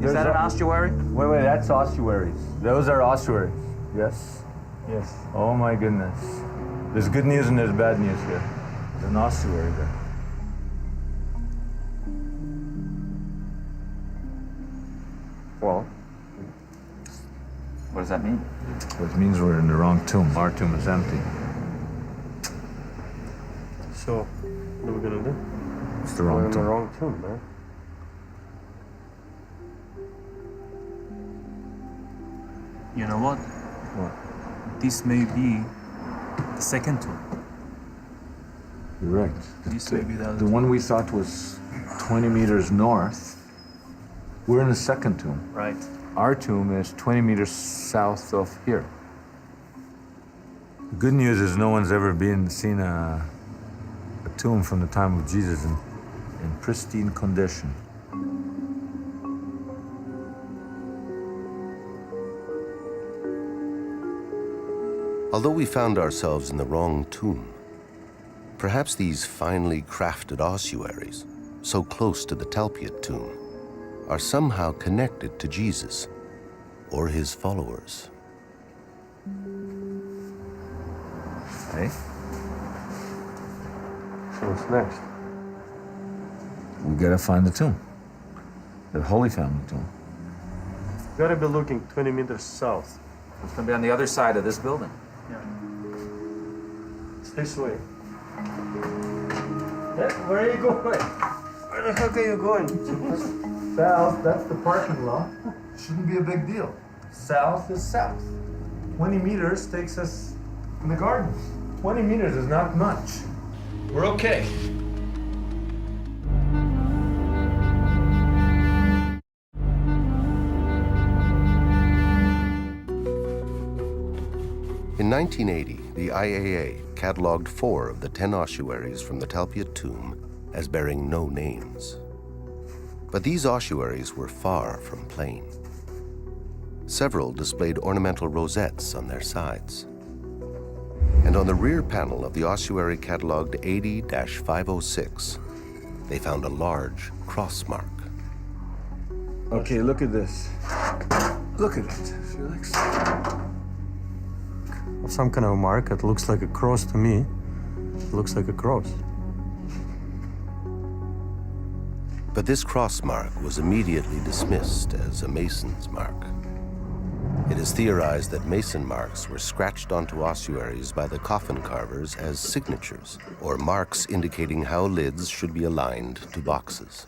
Is that an ossuary? Wait, that's ossuaries. Those are ossuaries. Yes. Yes. Oh my goodness. There's good news and there's bad news here. There's an ossuary there. Well, what does that mean? Well, it means we're in the wrong tomb. Our tomb is empty. So, what are we gonna do? It's the wrong We're in tomb. the wrong tomb, man. You know what? What? This may be the second tomb. You're right. This may be the other The one we thought was 20 meters north, we're in the second tomb. Right. Our tomb is 20 meters south of here. The good news is no one's ever seen a tomb from the time of Jesus in pristine condition. Although we found ourselves in the wrong tomb, perhaps these finely crafted ossuaries, so close to the Talpiot tomb, are somehow connected to Jesus or his followers. Hey? So what's next? We gotta find the tomb. The Holy Family tomb. Gotta be looking 20 meters south. It's gonna be on the other side of this building. It's this way. Where are you going? Where the heck are you going? South, that's the parking lot. Shouldn't be a big deal. South is south. 20 meters takes us in the garden. 20 meters is not much. We're okay. In 1980, the IAA cataloged 4 of the 10 ossuaries from the Talpiot tomb as bearing no names. But these ossuaries were far from plain. Several displayed ornamental rosettes on their sides. And on the rear panel of the ossuary cataloged 80-506, they found a large cross mark. Okay, look at this. Look at it, Felix. Some kind of mark. It looks like a cross to me. It looks like a cross. But this cross mark was immediately dismissed as a mason's mark. It is theorized that mason marks were scratched onto ossuaries by the coffin carvers as signatures, or marks indicating how lids should be aligned to boxes.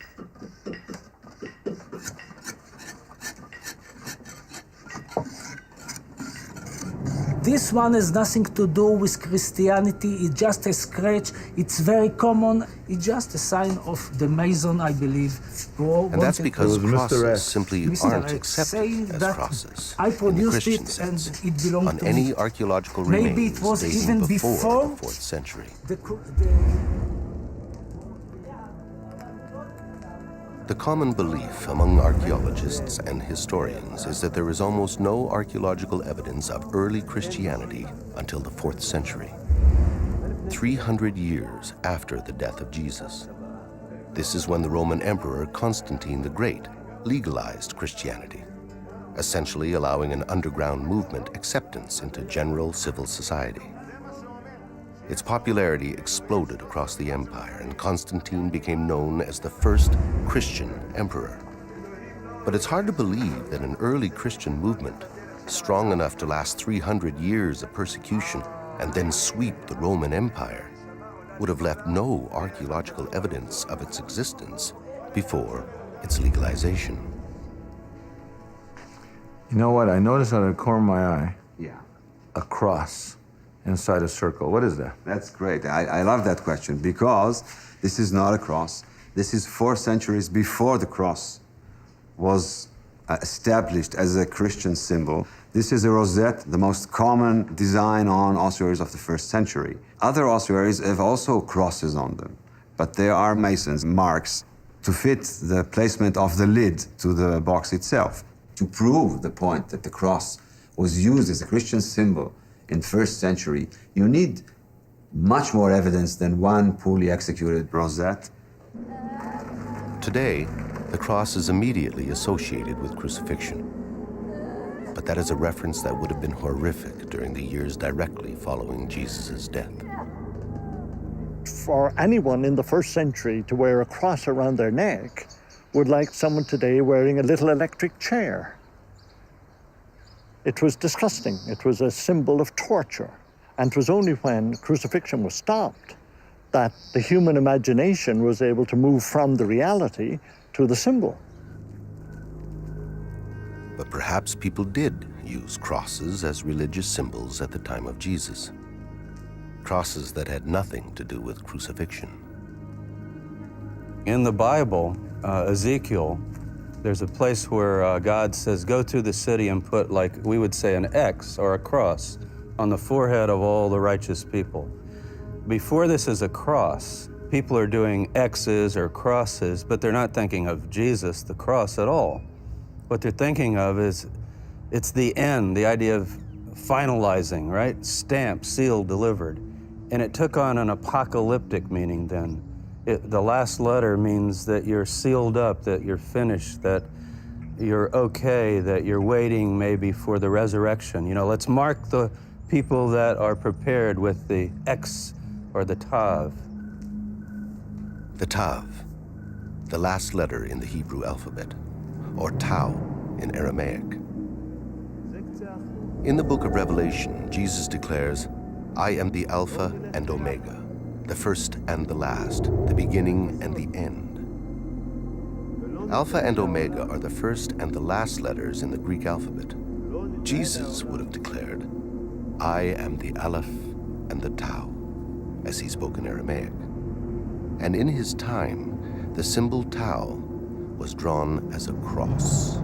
This one has nothing to do with Christianity. It's just a scratch. It's very common. It's just a sign of the Mason, I believe. And that's because crosses simply aren't accepted as that crosses I in the produced Christian it sense and it belonged on to any me. archaeological Maybe remains it was dating even before the 4th century. The common belief among archaeologists and historians is that there is almost no archaeological evidence of early Christianity until the 4th century, 300 years after the death of Jesus. This is when the Roman Emperor Constantine the Great legalized Christianity, essentially allowing an underground movement acceptance into general civil society. Its popularity exploded across the empire, and Constantine became known as the first Christian emperor. But it's hard to believe that an early Christian movement, strong enough to last 300 years of persecution and then sweep the Roman Empire, would have left no archaeological evidence of its existence before its legalization. You know what? I noticed out of the corner of my eye Yeah. a cross inside a circle. What is that? That's great. I love that question because this is not a cross. This is 4 centuries before the cross was established as a Christian symbol. This is a rosette, the most common design on ossuaries of the 1st century. Other ossuaries have also crosses on them, but there are masons' marks to fit the placement of the lid to the box itself. To prove the point that the cross was used as a Christian symbol in 1st century, you need much more evidence than one poorly executed rosette. Today, the cross is immediately associated with crucifixion. But that is a reference that would have been horrific during the years directly following Jesus' death. For anyone in the 1st century to wear a cross around their neck would like someone today wearing a little electric chair. It was disgusting. It was a symbol of torture. And it was only when crucifixion was stopped that the human imagination was able to move from the reality to the symbol. But perhaps people did use crosses as religious symbols at the time of Jesus. Crosses that had nothing to do with crucifixion. In the Bible, Ezekiel, there's a place where God says, go through the city and put, like we would say, an X or a cross on the forehead of all the righteous people. Before this is a cross, people are doing X's or crosses, but they're not thinking of Jesus, the cross, at all. What they're thinking of is, it's the end, the idea of finalizing, right? Stamped, sealed, delivered. And it took on an apocalyptic meaning then. The last letter means that you're sealed up, that you're finished, that you're okay, that you're waiting maybe for the resurrection. You know, let's mark the people that are prepared with the X or the Tav. The Tav, the last letter in the Hebrew alphabet, or Tau in Aramaic. In the book of Revelation, Jesus declares, I am the Alpha and Omega, the first and the last, the beginning and the end. Alpha and Omega are the first and the last letters in the Greek alphabet. Jesus would have declared, I am the Aleph and the Tau, as he spoke in Aramaic. And in his time, the symbol Tau was drawn as a cross.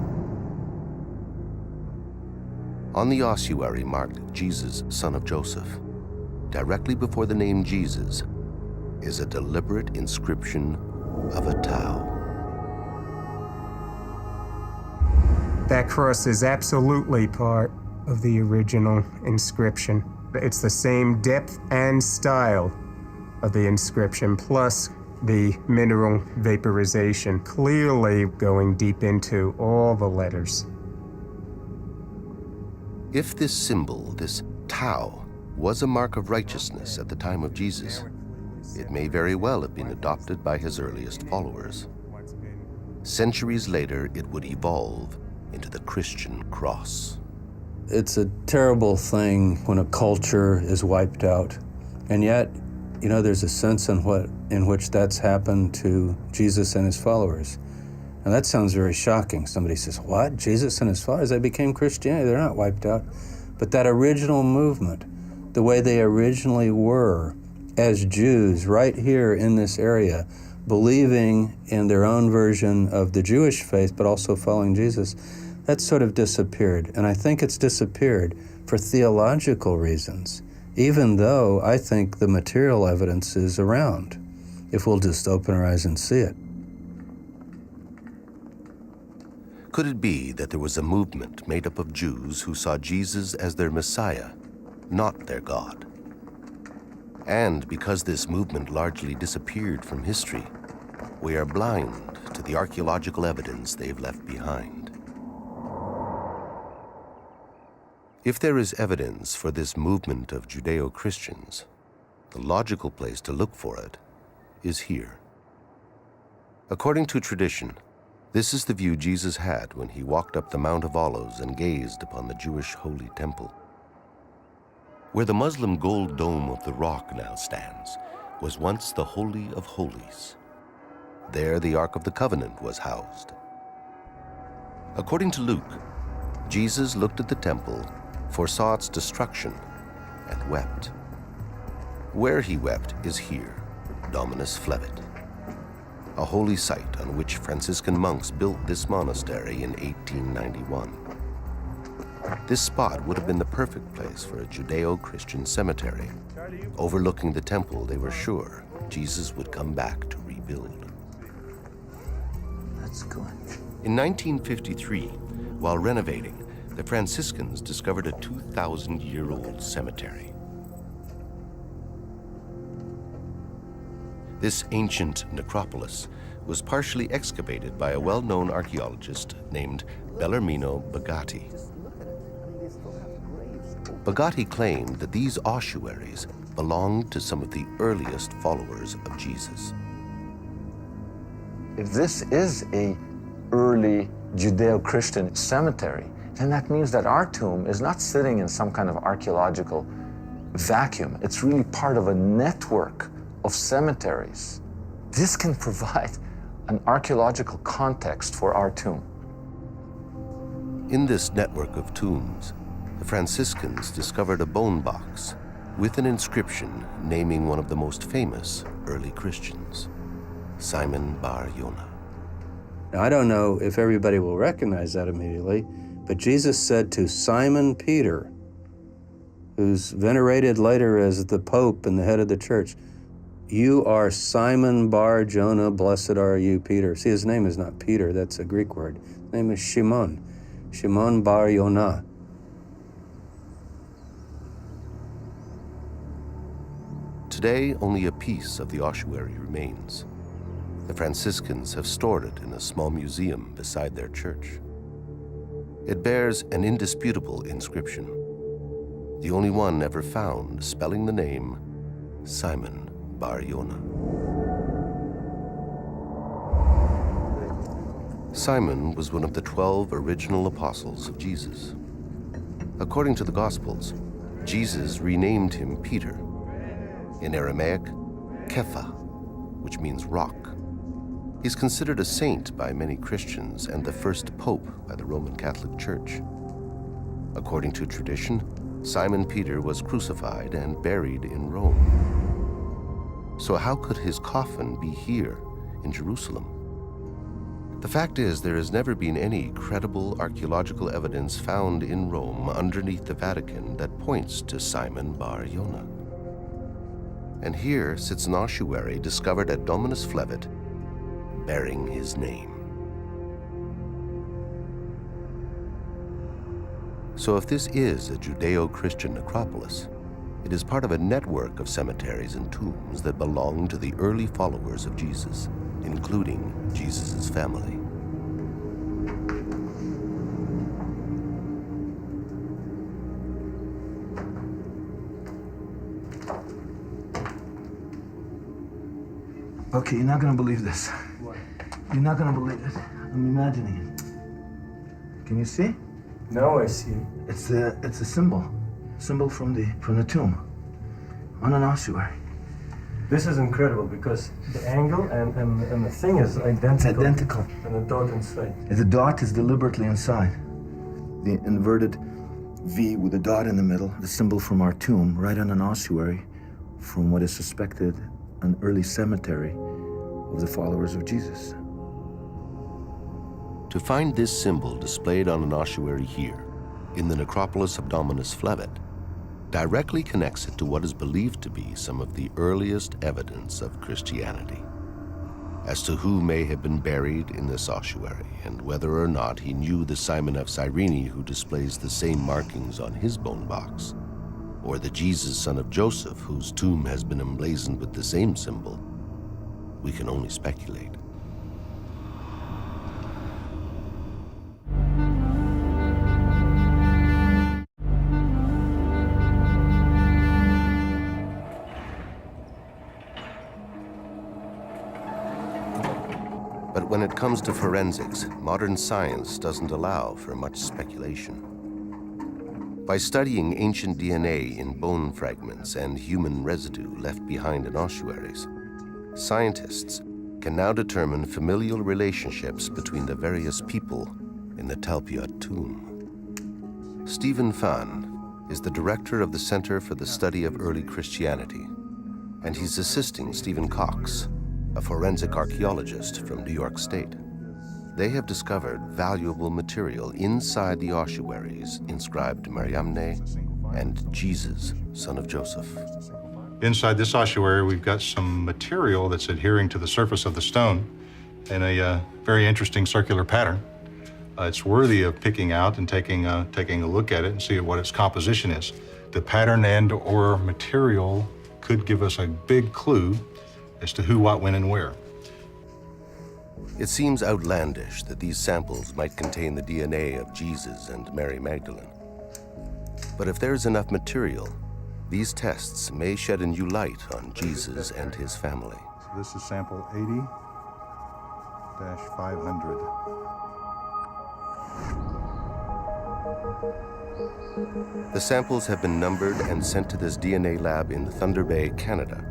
On the ossuary marked Jesus, son of Joseph, directly before the name Jesus, is a deliberate inscription of a Tau. That cross is absolutely part of the original inscription. It's the same depth and style of the inscription, plus the mineral vaporization, clearly going deep into all the letters. If this symbol, this Tau, was a mark of righteousness at the time of Jesus, it may very well have been adopted by his earliest followers. Centuries later, it would evolve into the Christian cross. It's a terrible thing when a culture is wiped out. And yet, you know, there's a sense in which that's happened to Jesus and his followers. And that sounds very shocking. Somebody says, what? Jesus and his followers, they became Christianity. They're not wiped out. But that original movement, the way they originally were as Jews right here in this area, believing in their own version of the Jewish faith, but also following Jesus, that sort of disappeared. And I think it's disappeared for theological reasons, even though I think the material evidence is around, if we'll just open our eyes and see it. Could it be that there was a movement made up of Jews who saw Jesus as their Messiah, not their God? And because this movement largely disappeared from history, we are blind to the archaeological evidence they've left behind. If there is evidence for this movement of Judeo-Christians, the logical place to look for it is here. According to tradition, this is the view Jesus had when he walked up the Mount of Olives and gazed upon the Jewish Holy Temple. Where the Muslim gold dome of the Rock now stands was once the Holy of Holies. There the Ark of the Covenant was housed. According to Luke, Jesus looked at the temple, foresaw its destruction, and wept. Where he wept is here, Dominus Flevit. a holy site on which Franciscan monks built this monastery in 1891. This spot would have been the perfect place for a Judeo-Christian cemetery. Overlooking the temple, they were sure Jesus would come back to rebuild. That's good. In 1953, while renovating, the Franciscans discovered a 2,000-year-old cemetery. This ancient necropolis was partially excavated by a well-known archaeologist named Bellarmino Bagatti. Bagatti claimed that these ossuaries belonged to some of the earliest followers of Jesus. If this is a early Judeo-Christian cemetery, then that means that our tomb is not sitting in some kind of archaeological vacuum. It's really part of a network of cemeteries. This can provide an archaeological context for our tomb. In this network of tombs, the Franciscans discovered a bone box with an inscription naming one of the most famous early Christians, Simon Bar Yonah. Now, I don't know if everybody will recognize that immediately, but Jesus said to Simon Peter, who's venerated later as the Pope and the head of the church, "You are Simon Bar Jonah, blessed are you, Peter." See, his name is not Peter, that's a Greek word. His name is Shimon, Shimon Bar Yonah. Today, only a piece of the ossuary remains. The Franciscans have stored it in a small museum beside their church. It bears an indisputable inscription, the only one ever found spelling the name Simon Bar Yonah. Simon was one of the 12 original apostles of Jesus. According to the Gospels, Jesus renamed him Peter. In Aramaic, Kepha, which means rock. He's considered a saint by many Christians and the first pope by the Roman Catholic Church. According to tradition, Simon Peter was crucified and buried in Rome. So how could his coffin be here in Jerusalem? The fact is, there has never been any credible archaeological evidence found in Rome underneath the Vatican that points to Simon Bar Yonah. And here sits an ossuary discovered at Dominus Flevit, bearing his name. So if this is a Judeo-Christian necropolis, it is part of a network of cemeteries and tombs that belong to the early followers of Jesus, including Jesus' family. Okay, you're not gonna believe this. What? You're not gonna believe it. I'm imagining it. Can you see? Now I see. It's a symbol from the tomb, on an ossuary. This is incredible because the angle and the thing is identical. It's identical. And the dot inside. The dot is deliberately inside. The inverted V with a dot in the middle, the symbol from our tomb, right on an ossuary from what is suspected an early cemetery of the followers of Jesus. To find this symbol displayed on an ossuary here, in the necropolis of Dominus Flevit, directly connects it to what is believed to be some of the earliest evidence of Christianity. As to who may have been buried in this ossuary and whether or not he knew the Simon of Cyrene who displays the same markings on his bone box, or the Jesus son of Joseph whose tomb has been emblazoned with the same symbol, we can only speculate. But when it comes to forensics, modern science doesn't allow for much speculation. By studying ancient DNA in bone fragments and human residue left behind in ossuaries, scientists can now determine familial relationships between the various people in the Talpiot tomb. Stephen Fan is the director of the Center for the Study of Early Christianity, and he's assisting Stephen Cox, a forensic archaeologist from New York State. They have discovered valuable material inside the ossuaries inscribed Mariamne and Jesus, son of Joseph. Inside this ossuary, we've got some material that's adhering to the surface of the stone in a very interesting circular pattern. It's worthy of picking out and taking a look at it and see what its composition is. The pattern and/or material could give us a big clue as to who, what, when, and where. It seems outlandish that these samples might contain the DNA of Jesus and Mary Magdalene. But if there's enough material, these tests may shed a new light on Jesus and his family. So this is sample 80-500. The samples have been numbered and sent to this DNA lab in Thunder Bay, Canada,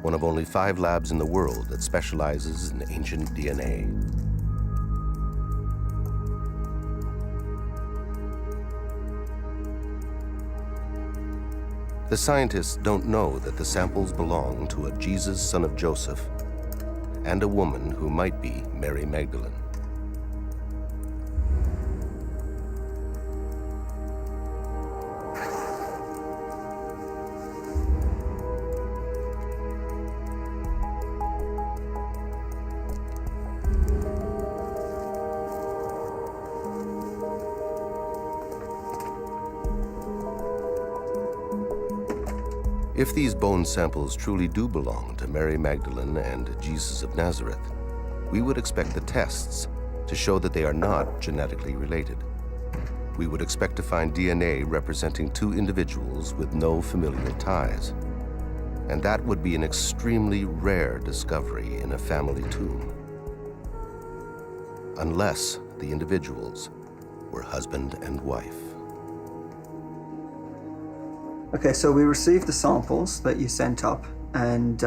one of only 5 labs in the world that specializes in ancient DNA. The scientists don't know that the samples belong to a Jesus, son of Joseph, and a woman who might be Mary Magdalene. If these bone samples truly do belong to Mary Magdalene and Jesus of Nazareth, we would expect the tests to show that they are not genetically related. We would expect to find DNA representing 2 individuals with no familial ties. And that would be an extremely rare discovery in a family tomb. Unless the individuals were husband and wife. Okay, so we received the samples that you sent up, and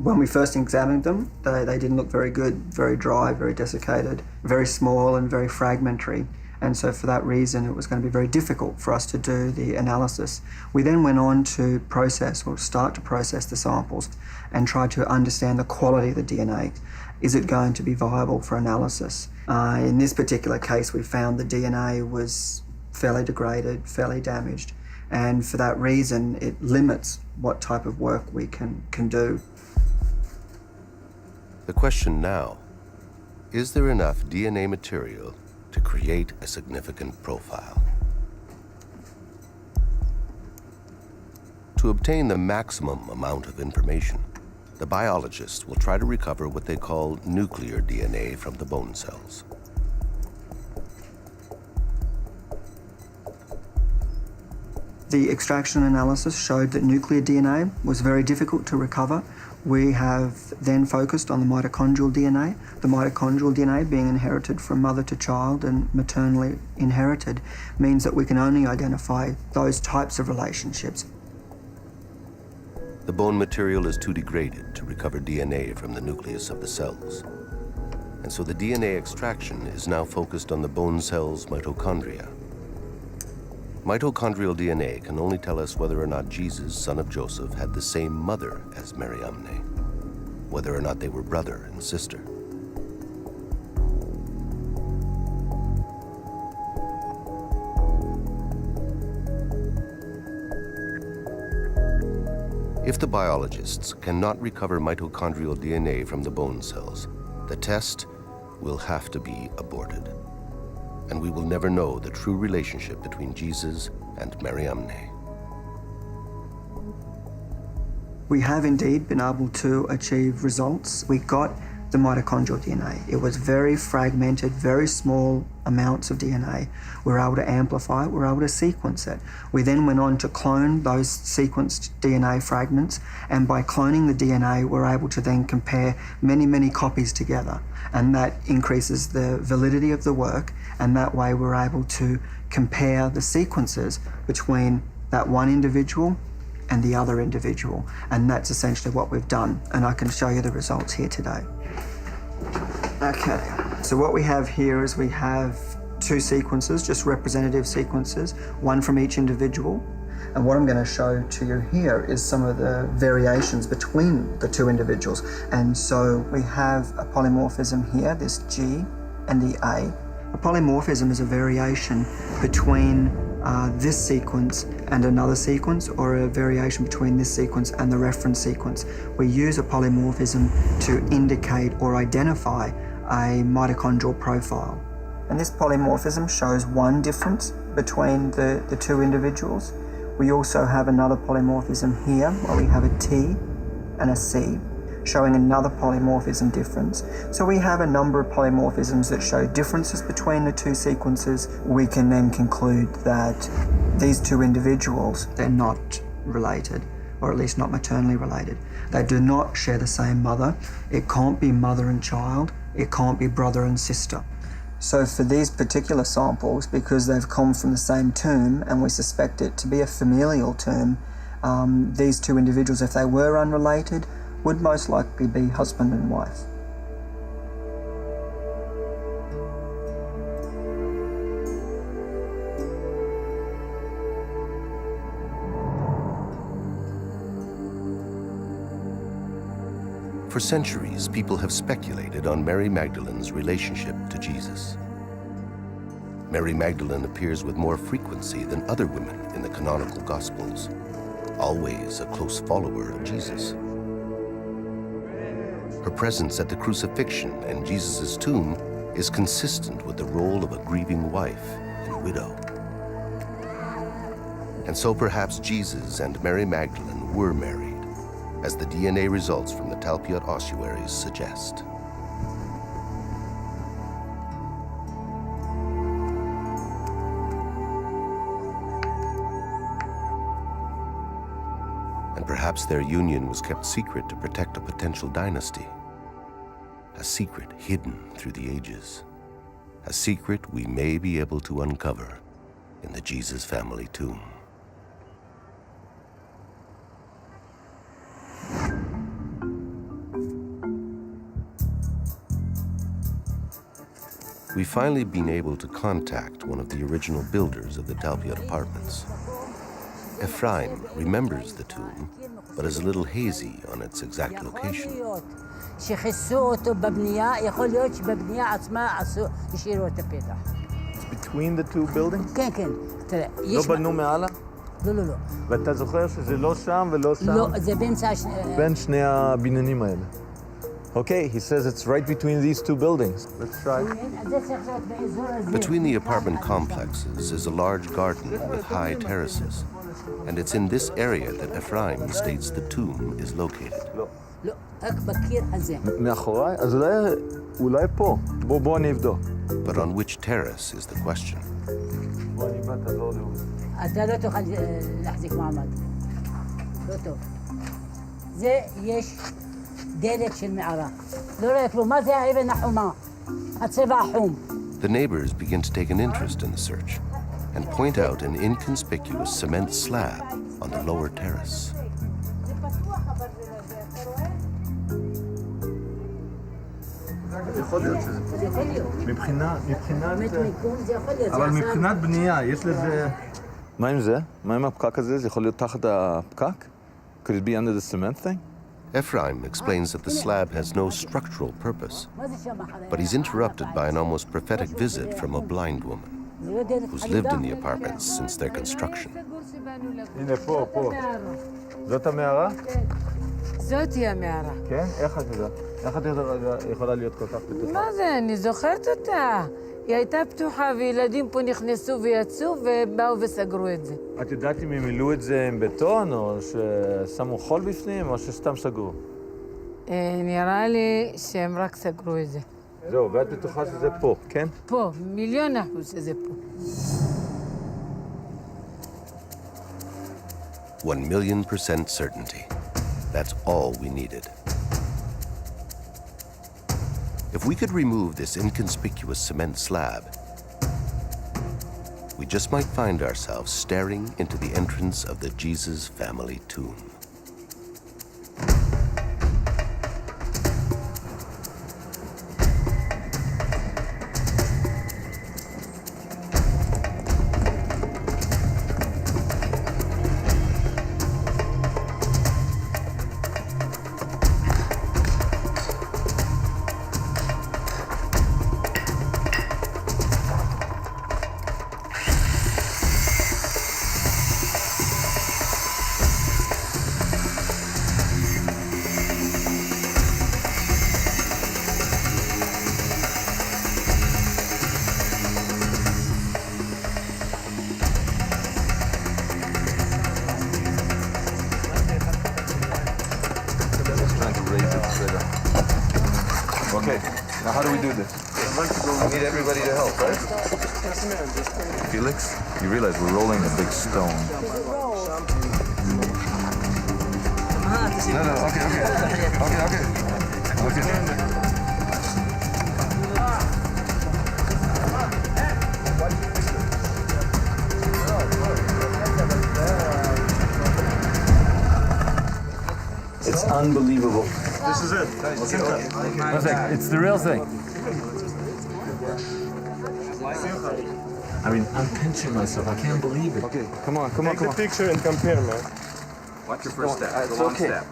when we first examined them, they didn't look very good, very dry, very desiccated, very small and very fragmentary. And so for that reason, it was going to be very difficult for us to do the analysis. We then went on to start to process the samples and try to understand the quality of the DNA. Is it going to be viable for analysis? In this particular case, we found the DNA was fairly degraded, fairly damaged. And for that reason, it limits what type of work we can do. The question now, is there enough DNA material to create a significant profile? To obtain the maximum amount of information, the biologists will try to recover what they call nuclear DNA from the bone cells. The extraction analysis showed that nuclear DNA was very difficult to recover. We have then focused on the mitochondrial DNA. The mitochondrial DNA, being inherited from mother to child and maternally inherited, means that we can only identify those types of relationships. The bone material is too degraded to recover DNA from the nucleus of the cells. And so the DNA extraction is now focused on the bone cell's mitochondria. Mitochondrial DNA can only tell us whether or not Jesus, son of Joseph, had the same mother as Mariamne, whether or not they were brother and sister. If the biologists cannot recover mitochondrial DNA from the bone cells, the test will have to be aborted. And we will never know the true relationship between Jesus and Mariamne. We have indeed been able to achieve results. We got the mitochondrial DNA. It was very fragmented, very small amounts of DNA. We were able to amplify it, we were able to sequence it. We then went on to clone those sequenced DNA fragments, and by cloning the DNA, we're able to then compare many, many copies together. And that increases the validity of the work, and that way we're able to compare the sequences between that one individual and the other individual. And that's essentially what we've done, and I can show you the results here today. Okay, so what we have here is we have 2 sequences, just representative sequences, one from each individual. And what I'm going to show to you here is some of the variations between the two individuals. And so we have a polymorphism here, this G and the A. A polymorphism is a variation between this sequence and another sequence, or a variation between this sequence and the reference sequence. We use a polymorphism to indicate or identify a mitochondrial profile. And this polymorphism shows one difference between the two individuals. We also have another polymorphism here, where we have a T and a C, showing another polymorphism difference. So we have a number of polymorphisms that show differences between the two sequences. We can then conclude that these two individuals, they're not related, or at least not maternally related. They do not share the same mother. It can't be mother and child. It can't be brother and sister. So for these particular samples, because they've come from the same tomb and we suspect it to be a familial tomb, these two individuals, if they were unrelated, would most likely be husband and wife. For centuries, people have speculated on Mary Magdalene's relationship to Jesus. Mary Magdalene appears with more frequency than other women in the canonical Gospels, always a close follower of Jesus. Her presence at the crucifixion and Jesus' tomb is consistent with the role of a grieving wife and widow. And so perhaps Jesus and Mary Magdalene were married, as the DNA results from the Talpiot ossuaries suggest. And perhaps their union was kept secret to protect a potential dynasty. A secret hidden through the ages. A secret we may be able to uncover in the Jesus family tomb. We've finally been able to contact one of the original builders of the Talpiot apartments. Ephraim remembers the tomb, but is a little hazy on its exact location. It's between the two buildings? לא בנו מעלה? לא. ואתה זוכר שזה לא שם ולא שם? לא, זה בין שני הבניינים האלה. Okay, he says it's right between these two buildings. Let's try. Between the apartment complexes is a large garden with high terraces, and it's in this area that Ephraim states the tomb is located. מאחוריי? אז אולי פה. בוא אני אבדוק. But on which terrace is the question? אתה לא תוכל להחזיק מעמד. לא טוב. זה יש דלת של מערה. לא רואה כלום. מה זה האבן החומה? הצבע החום. The neighbors begin to take an interest in the search and point out an inconspicuous cement slab on the lower terrace. יכול להיות שזה פה. מבחינת... אבל מבחינת בנייה, יש לזה... מה עם זה? מה עם הפקק הזה? זה יכול להיות תחת הפקק? Could it be under the cement thing? Ephraim explains that the slab has no structural purpose, but he's interrupted by an almost prophetic visit from a blind woman who's lived in the apartments since their construction. הנה, פה. זאת המערה? זאתי המערה. כן? איך את יודעת? איך את יכולה להיות כל כך בטוחה? מה זה? אני זוכרת אותה. היא הייתה פתוחה, וילדים פה נכנסו ויצאו, ובאו וסגרו את זה. את יודעת אם הם מילאו את זה עם בטון, או ששמו חול בפנים, או שסתם סגרו? נראה לי שהם רק סגרו את זה. זהו, ואת בטוחה שזה פה, כן? פה, 1,000,000% שזה פה. 1,000,000% certainty. That's all we needed. If we could remove this inconspicuous cement slab, we just might find ourselves staring into the entrance of the Jesus family tomb. Now, how do we do this? I need everybody to help, right? Felix, you realize we're rolling a big stone. No, okay. It's unbelievable. This is it. One second, it's the real thing. I mean, I'm pinching myself. I can't believe it. Okay, come on. Take the picture and compare, man. What's your first step? It's Go one okay. step.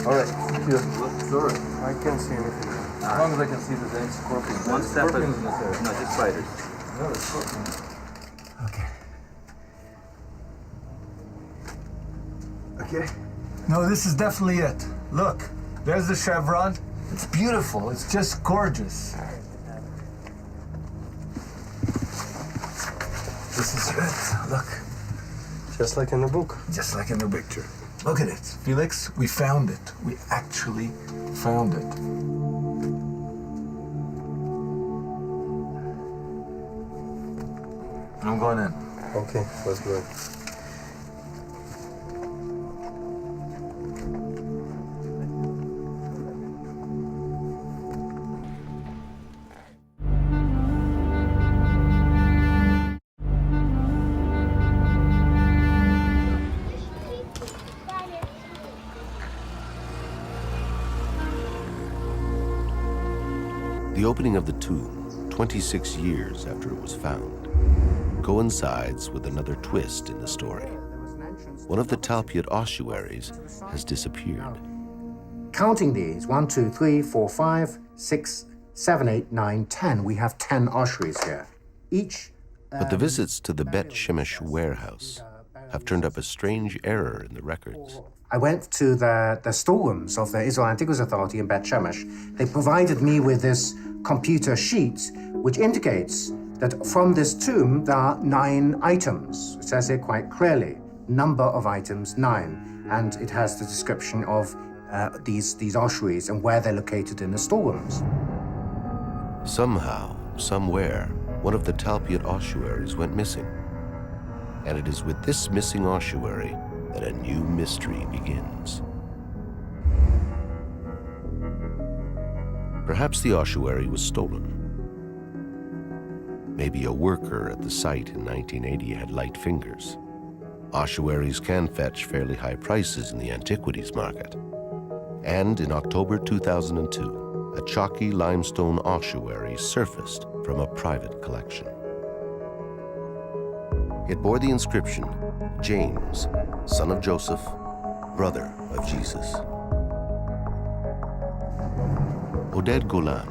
All right. Sure. I can't see anything. As long as I can see the dang scorpions. One step at no, just spiders. No, the scorpions. Okay. No, this is definitely it. Look, there's the chevron. It's beautiful. It's just gorgeous. This is it. Look. Just like in the book. Just like in the picture. Look at it. Felix, we found it. We actually found it. I'm going in. Okay, let's go. The opening of the tomb, 26 years after it was found, coincides with another twist in the story. One of the Talpiot ossuaries has disappeared. Counting these, 1, 2, 3, 4, 5, 6, 7, 8, 9, 10. We have 10 ossuaries here. Each. But the visits to the Bet Shemesh warehouse have turned up a strange error in the records. I went to the storerooms of the Israel Antiquities Authority in Bet Shemesh. They provided me with this computer sheet, which indicates that from this tomb there are 9 items. It says it quite clearly. Number of items, 9. And it has the description of these ossuaries and where they're located in the storerooms. Somehow, somewhere, one of the Talpiot ossuaries went missing. And it is with this missing ossuary that a new mystery begins. Perhaps the ossuary was stolen. Maybe a worker at the site in 1980 had light fingers. Ossuaries can fetch fairly high prices in the antiquities market. And in October 2002, a chalky limestone ossuary surfaced from a private collection. It bore the inscription, James, son of Joseph, brother of Jesus. Oded Golan,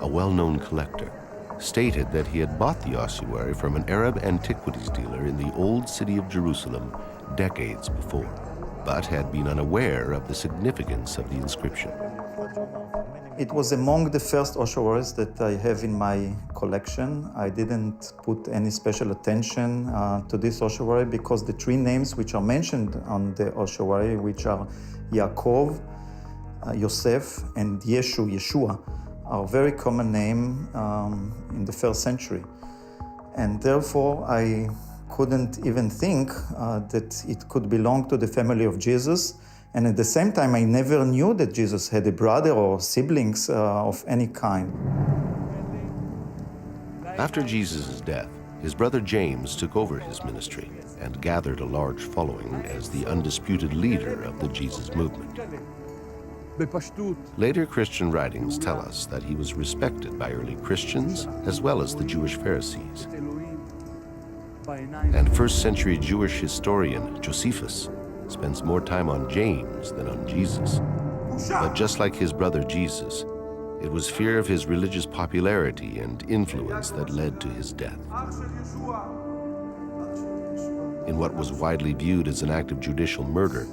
a well-known collector, stated that he had bought the ossuary from an Arab antiquities dealer in the old city of Jerusalem decades before, but had been unaware of the significance of the inscription. It was among the first ossuaries that I have in my collection. I didn't put any special attention to this ossuary because the 3 names which are mentioned on the ossuary, which are Yaakov, Yosef, and Yeshua, are very common name in the 1st century. And therefore, I couldn't even think that it could belong to the family of Jesus. And at the same time, I never knew that Jesus had a brother or siblings of any kind. After Jesus' death, his brother James took over his ministry and gathered a large following as the undisputed leader of the Jesus movement. Later Christian writings tell us that he was respected by early Christians as well as the Jewish Pharisees. And 1st century Jewish historian Josephus spends more time on James than on Jesus. But just like his brother Jesus, it was fear of his religious popularity and influence that led to his death. In what was widely viewed as an act of judicial murder,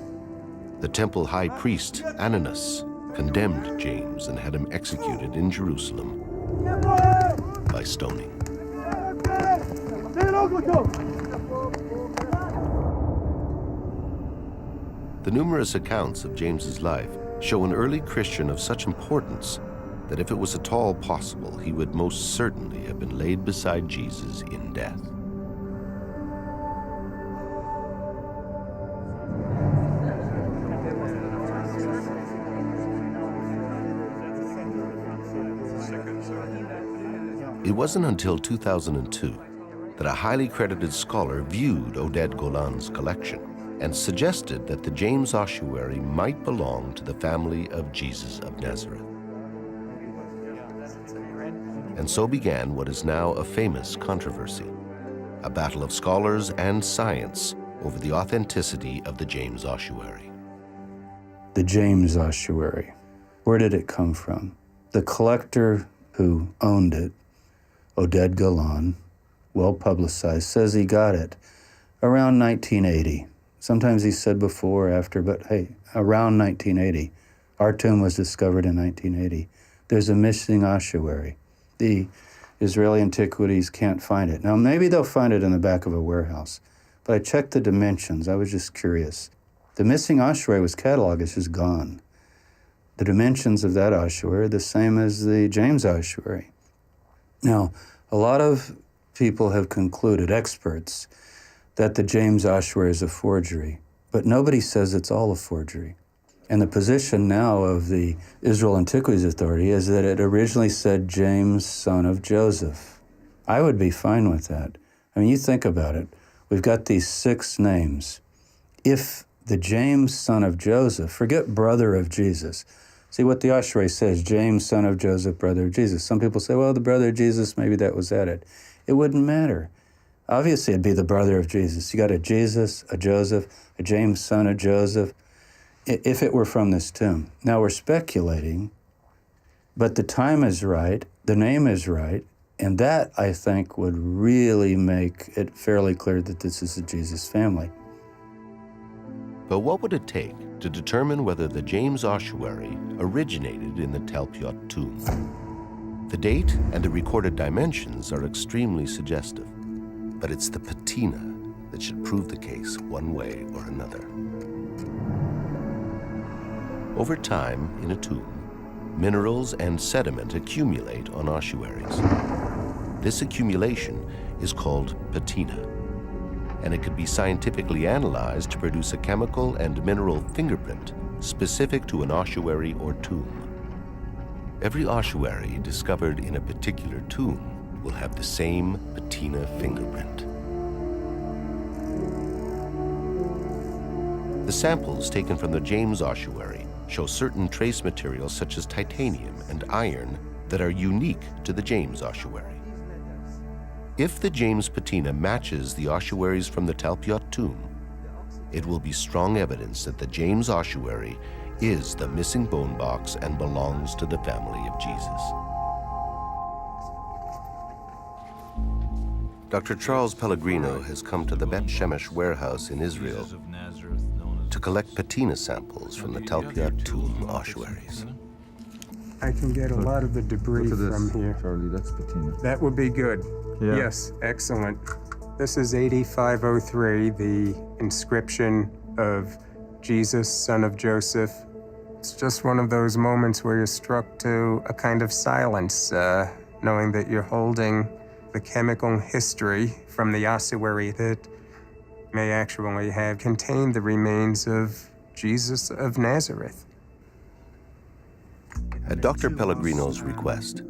the temple high priest, Ananus, condemned James and had him executed in Jerusalem by stoning. The The numerous accounts of James's life show an early Christian of such importance that if it was at all possible, he would most certainly have been laid beside Jesus in death. It wasn't until 2002 that a highly credited scholar viewed Oded Golan's collection and suggested that the James ossuary might belong to the family of Jesus of Nazareth. And so began what is now a famous controversy, a battle of scholars and science over the authenticity of the James ossuary. The James ossuary, where did it come from? The collector who owned it, Oded Golan, well publicized, says he got it around 1980. Sometimes he said before or after, but hey, around 1980. Our tomb was discovered in 1980. There's a missing ossuary. The Israeli Antiquities can't find it. Now, maybe they'll find it in the back of a warehouse, but I checked the dimensions. I was just curious. The missing ossuary was cataloged, it's just gone. The dimensions of that ossuary are the same as the James ossuary. Now, a lot of people have concluded, experts, that the James ossuary is a forgery, but nobody says it's all a forgery. And the position now of the Israel Antiquities Authority is that it originally said James, son of Joseph. I would be fine with that. I mean, you think about it. We've got these 6 names. If the James, son of Joseph, forget brother of Jesus. See what the ossuary says, James, son of Joseph, brother of Jesus. Some people say, well, the brother of Jesus, maybe that was added. It wouldn't matter. Obviously, it'd be the brother of Jesus. You got a Jesus, a Joseph, a James, son of Joseph, if it were from this tomb. Now, we're speculating, but the time is right, the name is right, and that, I think, would really make it fairly clear that this is a Jesus family. But what would it take to determine whether the James ossuary originated in the Talpiot tomb? The date and the recorded dimensions are extremely suggestive, but it's the patina that should prove the case one way or another. Over time, in a tomb, minerals and sediment accumulate on ossuaries. This accumulation is called patina, and it could be scientifically analyzed to produce a chemical and mineral fingerprint specific to an ossuary or tomb. Every ossuary discovered in a particular tomb will have the same patina fingerprint. The samples taken from the James ossuary show certain trace materials such as titanium and iron that are unique to the James ossuary. If the James patina matches the ossuaries from the Talpiot tomb, it will be strong evidence that the James ossuary is the missing bone box and belongs to the family of Jesus. Dr. Charles Pellegrino has come to the Bet Shemesh warehouse in Israel to collect patina samples from the Talpiot tomb ossuaries. I can get a lot of the debris from here. Charlie, that's patina. That would be good. Yeah. Yes, excellent. This is 8503, the inscription of Jesus, son of Joseph. It's just one of those moments where you're struck to a kind of silence, knowing that you're holding the chemical history from the ossuary that may actually have contained the remains of Jesus of Nazareth. At Dr. Pellegrino's request,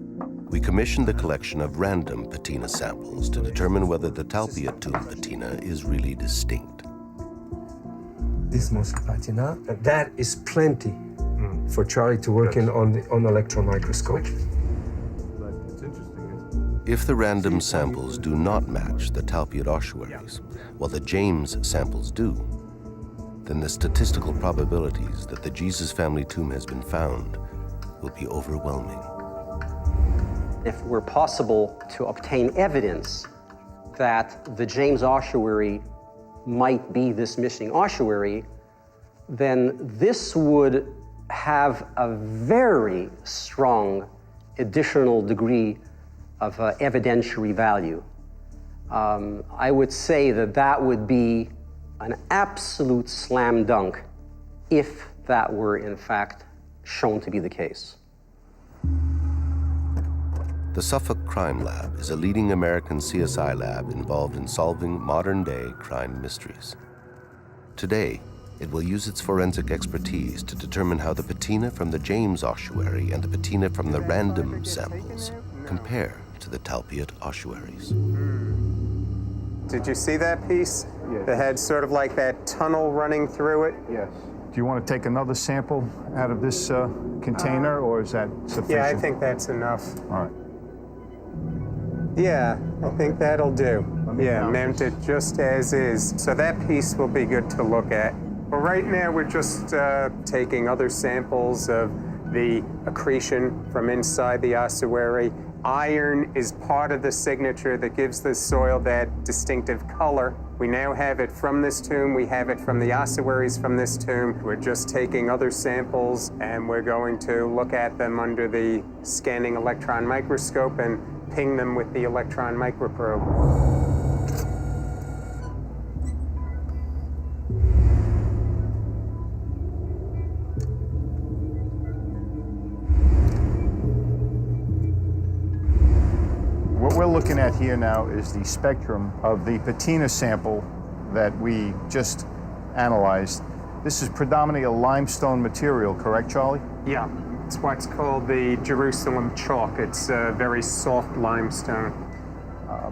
we commissioned the collection of random patina samples to determine whether the Talpiot tomb patina is really distinct. This mosaic patina, that is plenty for Charlie to work in on electron microscope. If the random samples do not match the Talpiot ossuaries, while the James samples do, then the statistical probabilities that the Jesus family tomb has been found will be overwhelming. If it were possible to obtain evidence that the James ossuary might be this missing ossuary, then this would have a very strong additional degree of evidentiary value. I would say that that would be an absolute slam dunk if that were in fact shown to be the case. The Suffolk Crime Lab is a leading American CSI lab involved in solving modern-day crime mysteries. Today, it will use its forensic expertise to determine how the patina from the James ossuary and the patina from the random samples compare to the Talpiot ossuaries. Did you see that piece? Yes. The head sort of like that tunnel running through it? Yes. Do you want to take another sample out of this container, or is that sufficient? Yeah, I think that's enough. All right. Yeah, I think that'll do. Yeah, mount it just as is. So that piece will be good to look at. But right now we're just taking other samples of the accretion from inside the ossuary. Iron is part of the signature that gives the soil that distinctive color. We now have it from this tomb. We have it from the ossuaries from this tomb. We're just taking other samples and we're going to look at them under the scanning electron microscope and ping them with the electron microprobe. What we're looking at here now is the spectrum of the patina sample that we just analyzed. This is predominantly a limestone material, correct, Charlie? Yeah, it's what's called the Jerusalem chalk. It's a very soft limestone.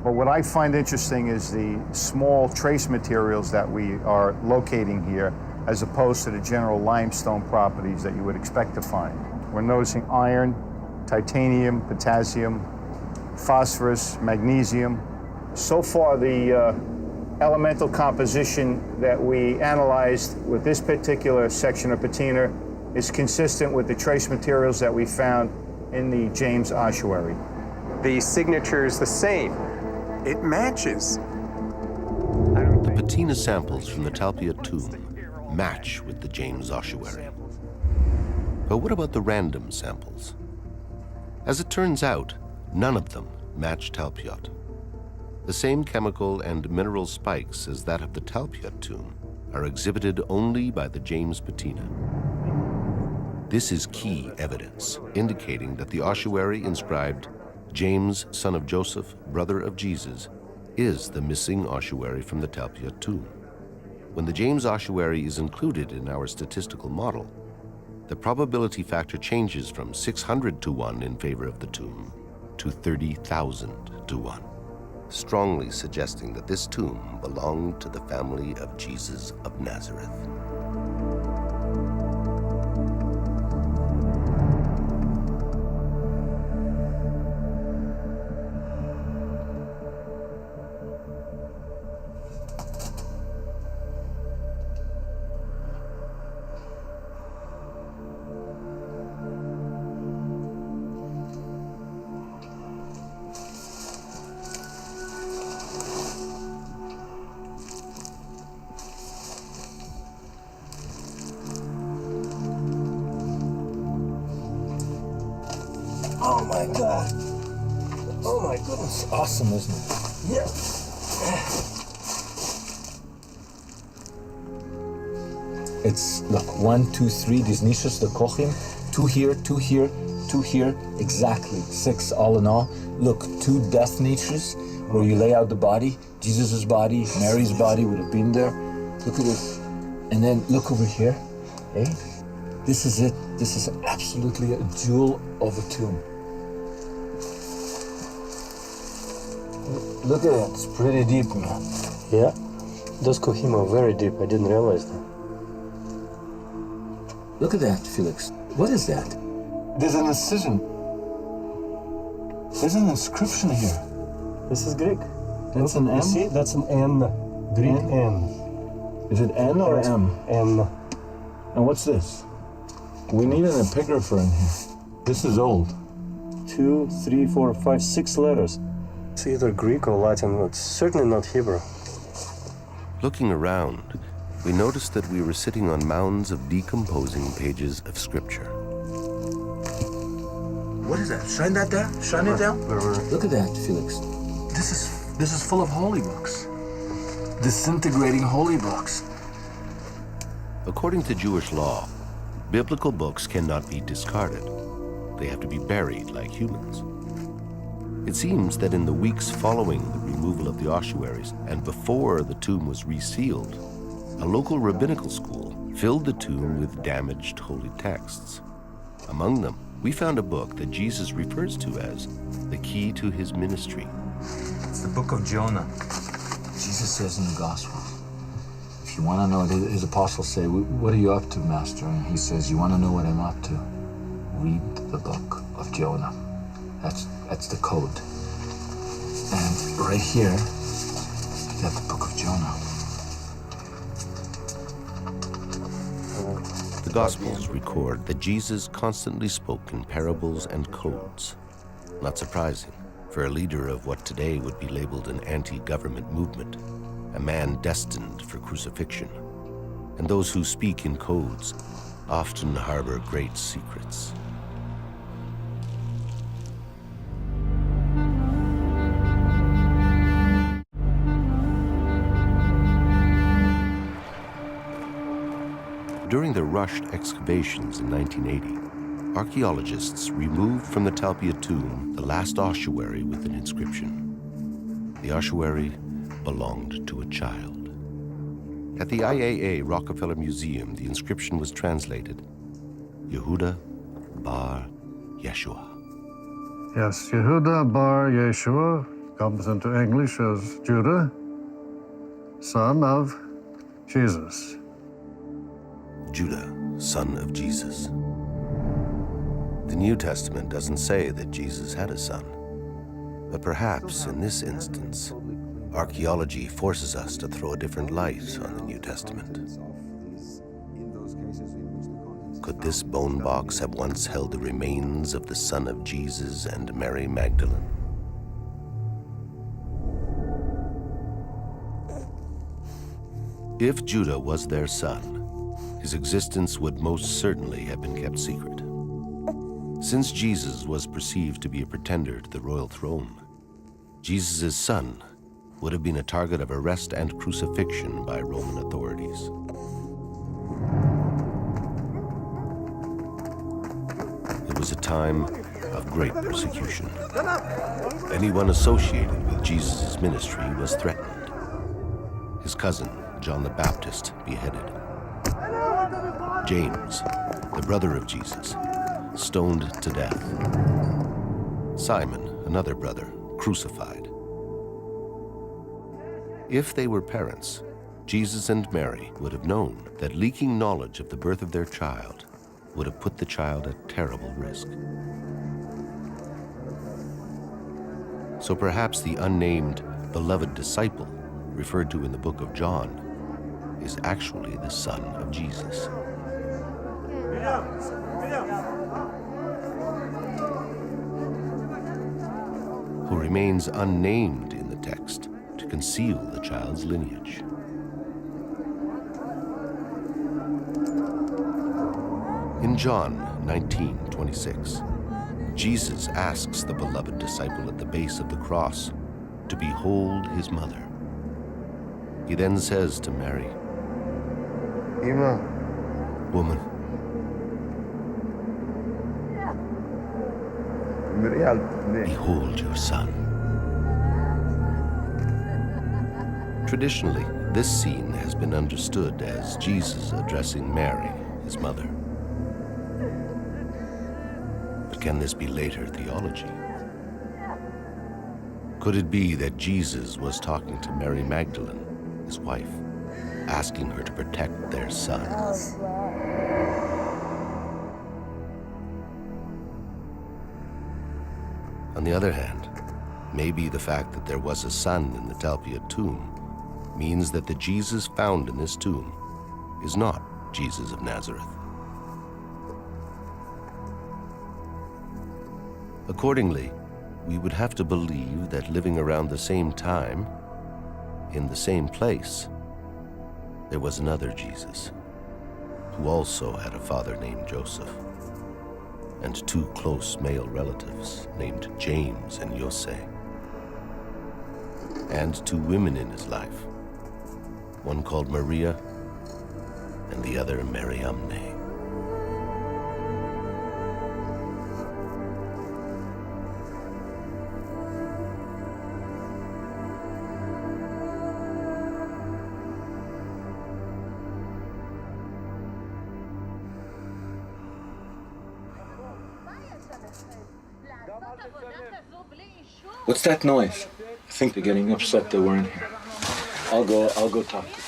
But what I find interesting is the small trace materials that we are locating here, as opposed to the general limestone properties that you would expect to find. We're noticing iron, titanium, potassium, phosphorus, magnesium. So far, the elemental composition that we analyzed with this particular section of patina is consistent with the trace materials that we found in the James ossuary. The signature is the same. It matches. The patina samples from the Talpiot tomb match with the James ossuary. But what about the random samples? As it turns out, none of them match Talpiot. The same chemical and mineral spikes as that of the Talpiot tomb are exhibited only by the James patina. This is key evidence indicating that the ossuary inscribed James, son of Joseph, brother of Jesus, is the missing ossuary from the Talpiot tomb. When the James ossuary is included in our statistical model, the probability factor changes from 600 to 1 in favor of the tomb to 30,000 to 1, strongly suggesting that this tomb belonged to the family of Jesus of Nazareth. Oh my God. Oh my goodness. Awesome, isn't it? Yeah. It's, look, 1, 2, 3, these niches, the kochim, 2 here, 2 here, 2 here, exactly, 6 all in all. Look, 2 death niches where you lay out the body, Jesus' body, Mary's body would have been there. Look at this. And then look over here, okay? This is it. This is absolutely a jewel of a tomb. Look at it, it's pretty deep, man. Yeah, those kohim are very deep. I didn't realize that. Look at that, Felix. What is that? There's an incision. There's an inscription here. This is Greek. That's an M? You see, that's an N, Greek N. Is it N or M? N. And what's this? We need an epigrapher in here. This is old. 2, 3, 4, 5, 6 letters. It's either Greek or Latin. It's certainly not Hebrew. Looking around, we noticed that we were sitting on mounds of decomposing pages of scripture. What is that? Shine that down? Shine it down? Look at that, Felix. This is full of holy books. Disintegrating holy books. According to Jewish law, biblical books cannot be discarded. They have to be buried like humans. It seems that in the weeks following the removal of the ossuaries and before the tomb was resealed, a local rabbinical school filled the tomb with damaged holy texts. Among them, we found a book that Jesus refers to as the key to his ministry. It's the book of Jonah. Jesus says in the Gospel, if you want to know what his apostles say, what are you up to, Master? And he says, you want to know what I'm up to? Read the book of Jonah. That's the code. And right here, you got the book of Jonah. The Gospels record that Jesus constantly spoke in parables and codes. Not surprising for a leader of what today would be labeled an anti-government movement, a man destined for crucifixion. And those who speak in codes often harbor great secrets. During the rushed excavations in 1980, archaeologists removed from the Talpiot tomb the last ossuary with an inscription. The ossuary belonged to a child. At the IAA Rockefeller Museum, the inscription was translated, Yehuda Bar Yeshua. Yes, Yehuda Bar Yeshua comes into English as Judah, son of Jesus. Judah, son of Jesus. The New Testament doesn't say that Jesus had a son, but perhaps in this instance, archaeology forces us to throw a different light on the New Testament. Could this bone box have once held the remains of the son of Jesus and Mary Magdalene? If Judah was their son, his existence would most certainly have been kept secret. Since Jesus was perceived to be a pretender to the royal throne, Jesus' son would have been a target of arrest and crucifixion by Roman authorities. It was a time of great persecution. Anyone associated with Jesus' ministry was threatened. His cousin, John the Baptist, beheaded. James, the brother of Jesus, stoned to death. Simon, another brother, crucified. If they were parents, Jesus and Mary would have known that leaking knowledge of the birth of their child would have put the child at terrible risk. So perhaps the unnamed beloved disciple referred to in the book of John is actually the son of Jesus. Who remains unnamed in the text to conceal the child's lineage. In John 19:26, Jesus asks the beloved disciple at the base of the cross to behold his mother. He then says to Mary, Ima, woman, behold your son. Traditionally, this scene has been understood as Jesus addressing Mary, his mother. But can this be later theology? Could it be that Jesus was talking to Mary Magdalene, his wife, asking her to protect their son? On the other hand, maybe the fact that there was a son in the Talpiot tomb means that the Jesus found in this tomb is not Jesus of Nazareth. Accordingly, we would have to believe that living around the same time, in the same place, there was another Jesus, who also had a father named Joseph, and two close male relatives named James and Jose, and two women in his life, one called Maria and the other Mary Amne. What's that noise? I think they're getting upset they weren't here. I'll go talk to them.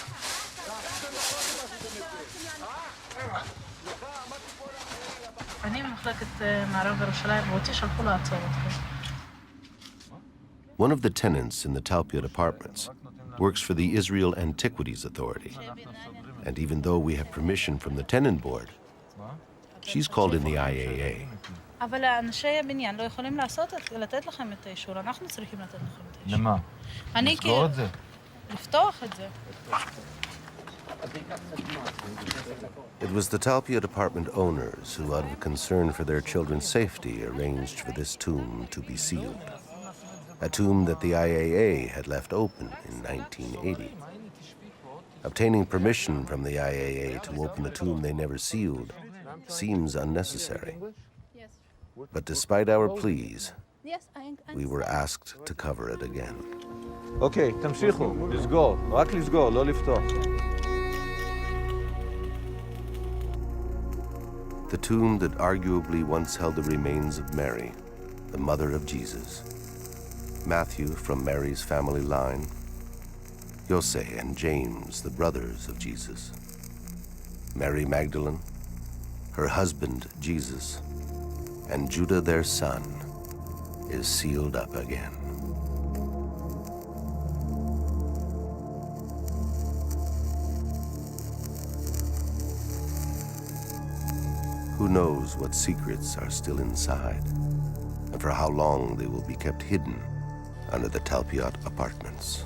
One of the tenants in the Talpiot apartments works for the Israel Antiquities Authority. And even though we have permission from the tenant board, she's called in the IAA. אבל אנשי הבניין לא יכולים לתת לכם את האישור, אנחנו צריכים לתת לכם את האישור. למה? אני לסגור את זה? לפתוח את זה. It was the Talpiot apartment owners who, out of concern for their children's safety, arranged for this tomb to be sealed. A tomb that the IAA had left open in 1980. Obtaining permission from the IAA to open a tomb they never sealed seems unnecessary. But despite our pleas, we were asked to cover it again. אוקיי, תמשיכו, לסגור, רק לסגור, לא לפתוח. The tomb that arguably once held the remains of Mary, the mother of Jesus. Matthew from Mary's family line, Jose and James, the brothers of Jesus. Mary Magdalene, her husband Jesus, and Judah their son is sealed up again. Who knows what secrets are still inside, and for how long they will be kept hidden under the Talpiot apartments.